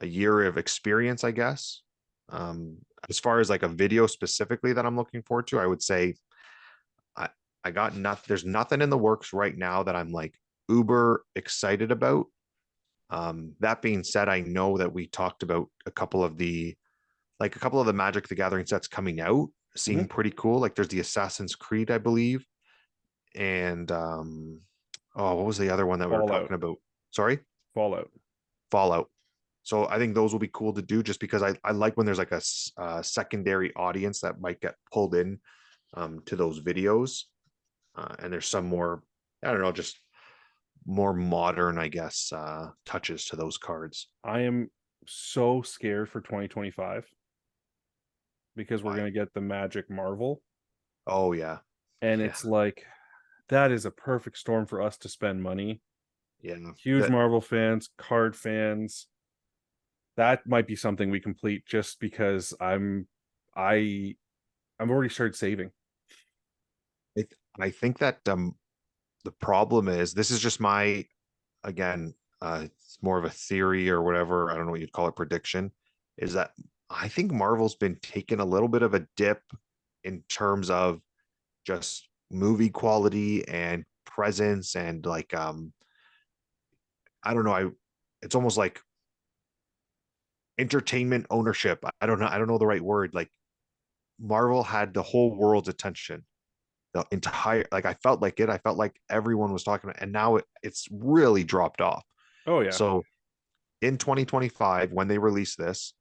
[SPEAKER 2] of experience, I guess. um as far as like a video specifically that I'm looking forward to, I would say I I got nothing. There's nothing in the works right now that I'm like uber excited about. That being said, I know that we talked about a couple of the Magic the Gathering sets coming out seem
[SPEAKER 1] Mhm.
[SPEAKER 2] pretty cool. Like there's the Assassin's Creed, I believe, and oh, what was the other one that we were
[SPEAKER 1] Fallout.
[SPEAKER 2] talking about? Sorry,
[SPEAKER 1] Fallout.
[SPEAKER 2] Fallout. So I think those will be cool to do, just because I like when there's like a secondary audience that might get pulled in to those videos, and there's some more, I don't know, just more modern, I guess, touches to those cards.
[SPEAKER 1] I am so scared for 2025 because we're
[SPEAKER 2] Why?
[SPEAKER 1] gonna get the Magic Marvel,
[SPEAKER 2] Oh yeah,
[SPEAKER 1] and
[SPEAKER 2] yeah,
[SPEAKER 1] it's like that is a perfect storm for us to spend money.
[SPEAKER 2] yeah.
[SPEAKER 1] Huge
[SPEAKER 2] That
[SPEAKER 1] Marvel fans, card fans. That might be something we complete just because I I'm already started saving.
[SPEAKER 2] I, I think that the problem is, this is just my, again, it's more of a theory or whatever. I don't know what you'd call it, prediction. Is that I think Marvel's been taking a little bit of a dip in terms of just movie quality and presence and like I don't know. It's almost like entertainment ownership. I don't know. I don't know the right word. Like Marvel had the whole world's attention. The entire, like, I felt like it. I felt like everyone was talking about, and now it's really dropped off.
[SPEAKER 1] Oh yeah.
[SPEAKER 2] So in 2025, when they release this,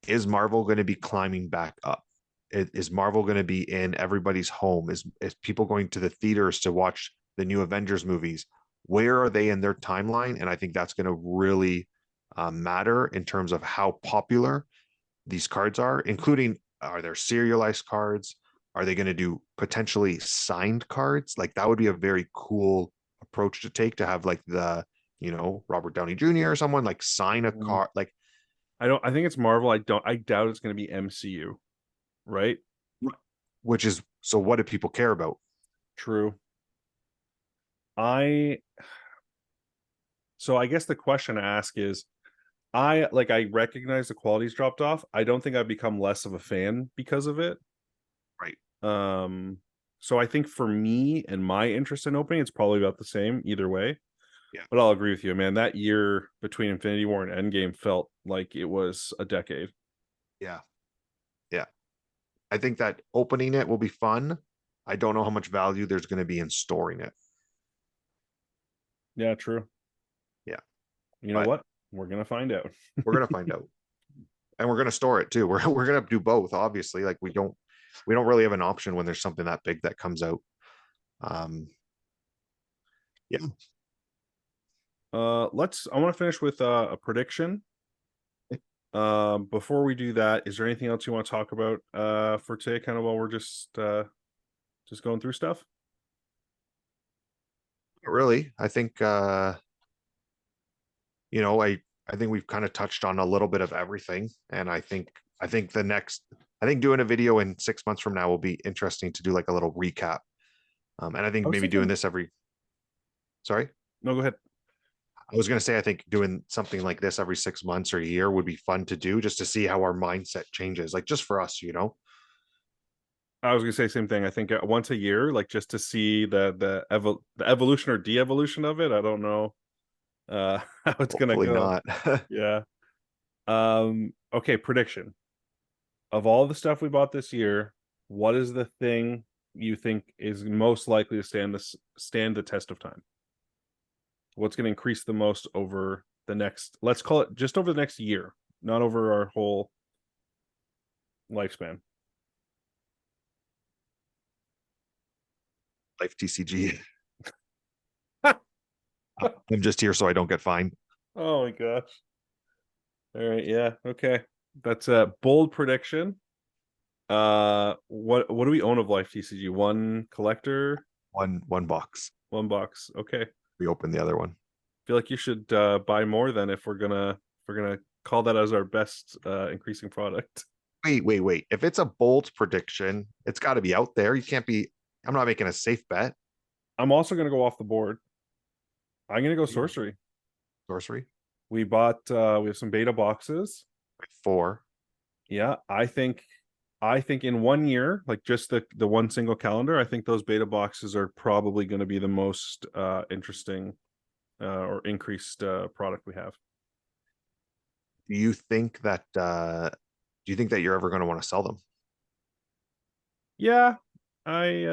[SPEAKER 2] is Marvel going to be climbing back up? Is Marvel going to be in everybody's home? Is people going to the theaters to watch the new Avengers movies? Where are they in their timeline? And I think that's going to really matter in terms of how popular these cards are, including, are there serialized cards? Are they going to do potentially signed cards? Like that would be a very cool approach to take, to have like Robert Downey Jr. or someone like sign a
[SPEAKER 1] Mm,
[SPEAKER 2] card, like,
[SPEAKER 1] I think it's Marvel. I doubt it's gonna be MCU, right?
[SPEAKER 2] which is, so what do people care about?
[SPEAKER 1] True. I so I guess the question to ask is I recognize the quality's dropped off. I don't think I've become less of a fan because of it.
[SPEAKER 2] Right.
[SPEAKER 1] Um, so I think for me and my interest in opening, it's probably about the same either way.
[SPEAKER 2] Yeah.
[SPEAKER 1] But I'll agree with you, man. That year between Infinity War and Endgame felt like it was a decade.
[SPEAKER 2] Yeah. Yeah. I think that opening it will be fun. I don't know how much value there's going to be in storing it.
[SPEAKER 1] Yeah, true.
[SPEAKER 2] Yeah.
[SPEAKER 1] You know
[SPEAKER 2] But
[SPEAKER 1] what? We're gonna find out.
[SPEAKER 2] we're going to find out. And we're going to store it too. We're going to do both, obviously. Like we don't really have an option when there's something that big that comes out. Um, yeah.
[SPEAKER 1] I want to finish with a prediction. Before we do that, is there anything else you want to talk about for today, kind of while we're just going through stuff?
[SPEAKER 2] Really, I think I think we've kind of touched on a little bit of everything. And I think I think doing a video in 6 months from now will be interesting to do like a little recap. And I
[SPEAKER 1] I
[SPEAKER 2] think
[SPEAKER 1] was
[SPEAKER 2] maybe doing
[SPEAKER 1] thinking,
[SPEAKER 2] this sorry.
[SPEAKER 1] no, go ahead.
[SPEAKER 2] I was going to say, I think doing something like this every 6 months or a year would be fun to do, just to see how our mindset changes, like just for us.
[SPEAKER 1] I was gonna say the same thing. I think once a year, like just to see the evolution or de-evolution of it. I don't know how it's gonna
[SPEAKER 2] Hopefully
[SPEAKER 1] go.
[SPEAKER 2] not.
[SPEAKER 1] Yeah. Okay, prediction. Of all the stuff we bought this year, what is the thing you think is most likely to stand the test of time? What's going to increase the most over the next, let's call it just over the next year, not over our whole lifespan?
[SPEAKER 2] Life TCG. I'm just here so I don't get fined.
[SPEAKER 1] Oh my gosh. All right, yeah, okay. That's a bold prediction. What do we own of Life TCG? One collector,
[SPEAKER 2] One box.
[SPEAKER 1] one box. Okay.
[SPEAKER 2] We open the other one.
[SPEAKER 1] Feel like you should buy more then if we're gonna call that as our best increasing product.
[SPEAKER 2] Wait. If it's a bold prediction, it's got to be out there. You can't be. I'm not making a safe bet.
[SPEAKER 1] I'm also gonna go off the board. I'm gonna go sorcery.
[SPEAKER 2] Sorcery.
[SPEAKER 1] We have some beta boxes.
[SPEAKER 2] Four.
[SPEAKER 1] Yeah, I think in 1 year, like just the one single calendar, I think those beta boxes are probably going to be the most interesting or increased product we have.
[SPEAKER 2] Do you think that you're ever going to want to sell them?
[SPEAKER 1] Yeah, I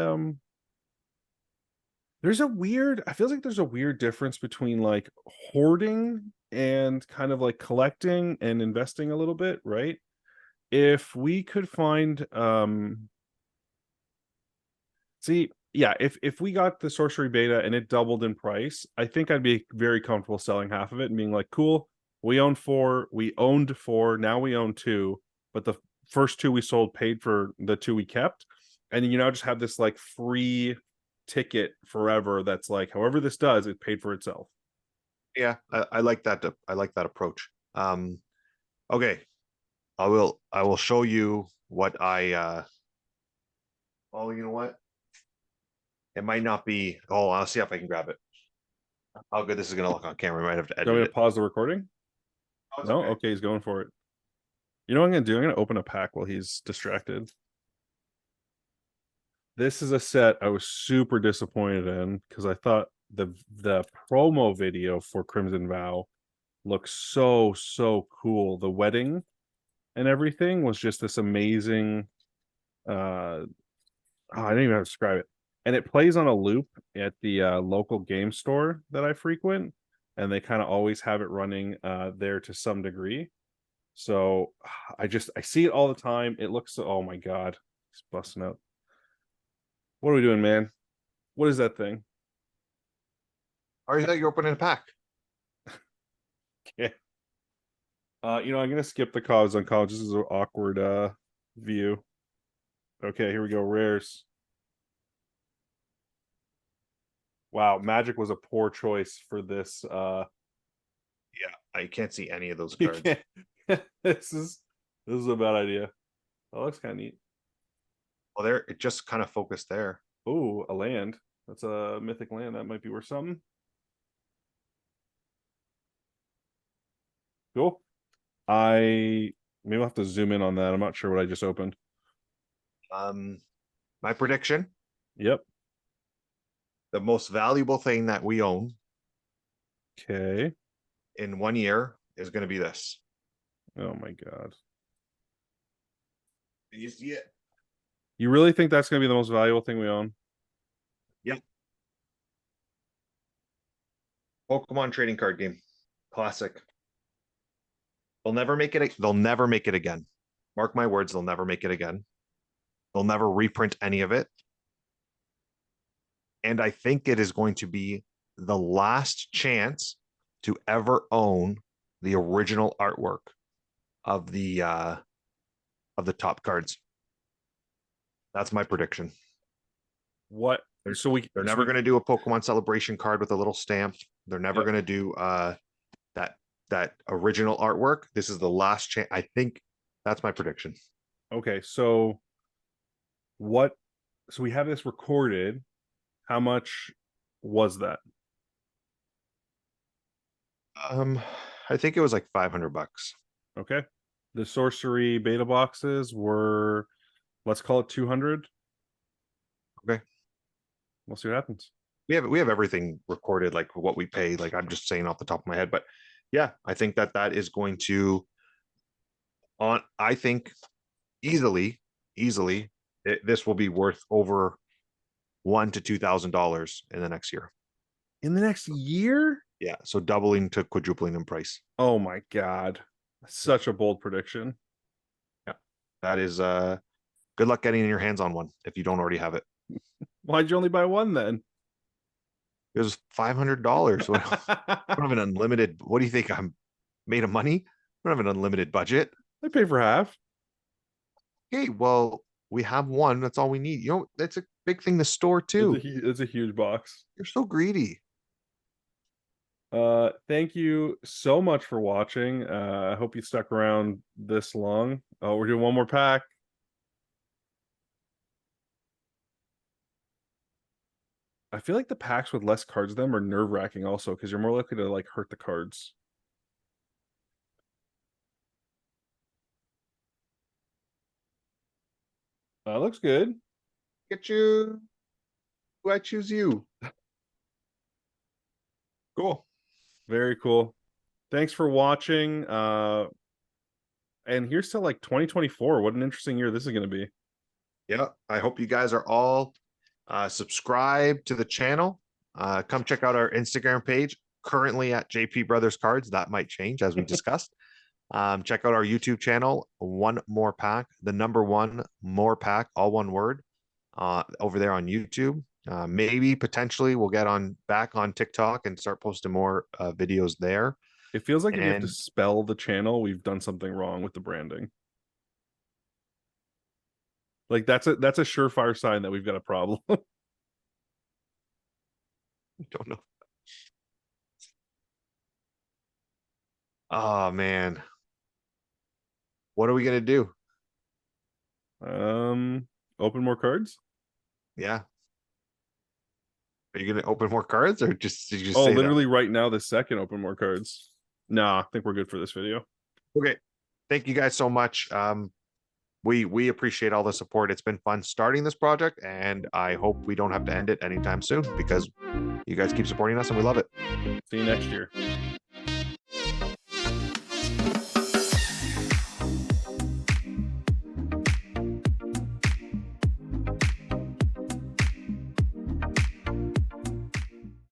[SPEAKER 1] I feel like there's a weird difference between like hoarding and kind of like collecting and investing a little bit, right? If we could find see yeah, if we got the sorcery beta and it doubled in price, I think I'd be very comfortable selling half of it and being like, cool, we own four, we owned four, now we own two, but the first two we sold paid for the two we kept. And you now just have this like free ticket forever that's like, however this does, it paid for itself.
[SPEAKER 2] Yeah, I like that. I like that approach. Okay, I will show you what oh, you know what? It might not be. Oh, I'll see if I can grab it. How good this is gonna look on camera. I might have to
[SPEAKER 1] Do you want
[SPEAKER 2] edit
[SPEAKER 1] me to
[SPEAKER 2] it.
[SPEAKER 1] pause the recording?
[SPEAKER 2] Oh, it's
[SPEAKER 1] No?
[SPEAKER 2] okay.
[SPEAKER 1] Okay, he's going for it. You know what I'm gonna do? I'm gonna open a pack while he's distracted. This is a set I was super disappointed in because I thought the promo video for Crimson Vow looks so cool. The wedding and everything was just this amazing I don't even know how to describe it. And it plays on a loop at the local game store that I frequent, and they kind of always have it running there to some degree. So I see it all the time. It looks oh my god, it's busting out. What are we doing, man? What is that thing?
[SPEAKER 2] Or you thought you were opening a pack?
[SPEAKER 1] Yeah. I'm gonna skip the cards on college. This is an awkward view. Okay, here we go. Rares. Wow, Magic was a poor choice for this.
[SPEAKER 2] Yeah, I can't see any of those
[SPEAKER 1] You
[SPEAKER 2] cards.
[SPEAKER 1] can't. This is a bad idea. That looks kind of neat.
[SPEAKER 2] Well, there it just kind of focused there.
[SPEAKER 1] Oh, a land. That's a mythic land. That might be worth something. Cool. I maybe I'll have to zoom in on that. I'm not sure what I just opened.
[SPEAKER 2] My prediction:
[SPEAKER 1] Yep.
[SPEAKER 2] the most valuable thing that we own
[SPEAKER 1] Okay.
[SPEAKER 2] in 1 year is going to be this.
[SPEAKER 1] Oh my god.
[SPEAKER 2] You see it?
[SPEAKER 1] You really think that's gonna be the most valuable thing we own?
[SPEAKER 2] Yep. Pokemon trading card game, classic. They'll never make it. They'll never make it again. Mark my words. They'll never make it again. They'll never reprint any of it. And I think it is going to be the last chance to ever own the original artwork of the top cards. That's my prediction.
[SPEAKER 1] What?
[SPEAKER 2] They're,
[SPEAKER 1] So we
[SPEAKER 2] they're
[SPEAKER 1] so
[SPEAKER 2] never
[SPEAKER 1] we,
[SPEAKER 2] going to do a Pokemon celebration card with a little stamp. They're never
[SPEAKER 1] yep.
[SPEAKER 2] going to do that that original artwork. This is the last chance. I think that's my prediction.
[SPEAKER 1] Okay, so what so we have this recorded. How much was that?
[SPEAKER 2] Um, I think it was like $500.
[SPEAKER 1] Okay. The sorcery beta boxes were, let's call it 200.
[SPEAKER 2] Okay.
[SPEAKER 1] We'll see what happens.
[SPEAKER 2] We have everything recorded, like what we pay. Like I'm just saying off the top of my head, but yeah, I think that is going to on. I think easily, this will be worth over $1,000 to $2,000 in the next year.
[SPEAKER 1] In the next year?
[SPEAKER 2] Yeah, so doubling to quadrupling in price.
[SPEAKER 1] Oh my god. Such a bold prediction.
[SPEAKER 2] Yeah, that is good luck getting your hands on one if you don't already have it.
[SPEAKER 1] Why'd you only buy one then?
[SPEAKER 2] It was $500. I don't have an unlimited. What do you think? I'm made of money. I don't have an unlimited budget.
[SPEAKER 1] I pay for half.
[SPEAKER 2] Okay, well, we have one. That's all we need. You know, that's a big thing to store too.
[SPEAKER 1] It's a huge box.
[SPEAKER 2] You're so greedy.
[SPEAKER 1] Thank you so much for watching. I hope you stuck around this long. Oh, we're doing one more pack. I feel like the packs with less cards in them are nerve-wracking also because you're more likely to like hurt the cards. Looks good.
[SPEAKER 2] Get you. I choose you. Cool.
[SPEAKER 1] Very cool. Thanks for watching. And here's to like 2024. What an interesting year this is going to be.
[SPEAKER 2] Yeah, I hope you guys are all subscribed to the channel. Come check out our Instagram page, currently at JP Brothers Cards. That might change as we discussed. Check out our YouTube channel, One More Pack, the number one more pack, all one word, over there on YouTube. Maybe potentially we'll get on back on TikTok and start posting more videos there.
[SPEAKER 1] It feels like if you have to
[SPEAKER 2] And
[SPEAKER 1] spell the channel, we've done something wrong with the branding. Like that's a surefire sign that we've got a problem.
[SPEAKER 2] I don't know. Oh man, what are we gonna do?
[SPEAKER 1] um, Open more cards.
[SPEAKER 2] Yeah, are you gonna open more cards or just did you
[SPEAKER 1] Oh,
[SPEAKER 2] say that?
[SPEAKER 1] literally right now, the second open more cards. Nah, I think we're good for this video.
[SPEAKER 2] Okay, thank you guys so much. We appreciate all the support. It's been fun starting this project, and I hope we don't have to end it anytime soon because you guys keep supporting us and we love it.
[SPEAKER 1] See you next year.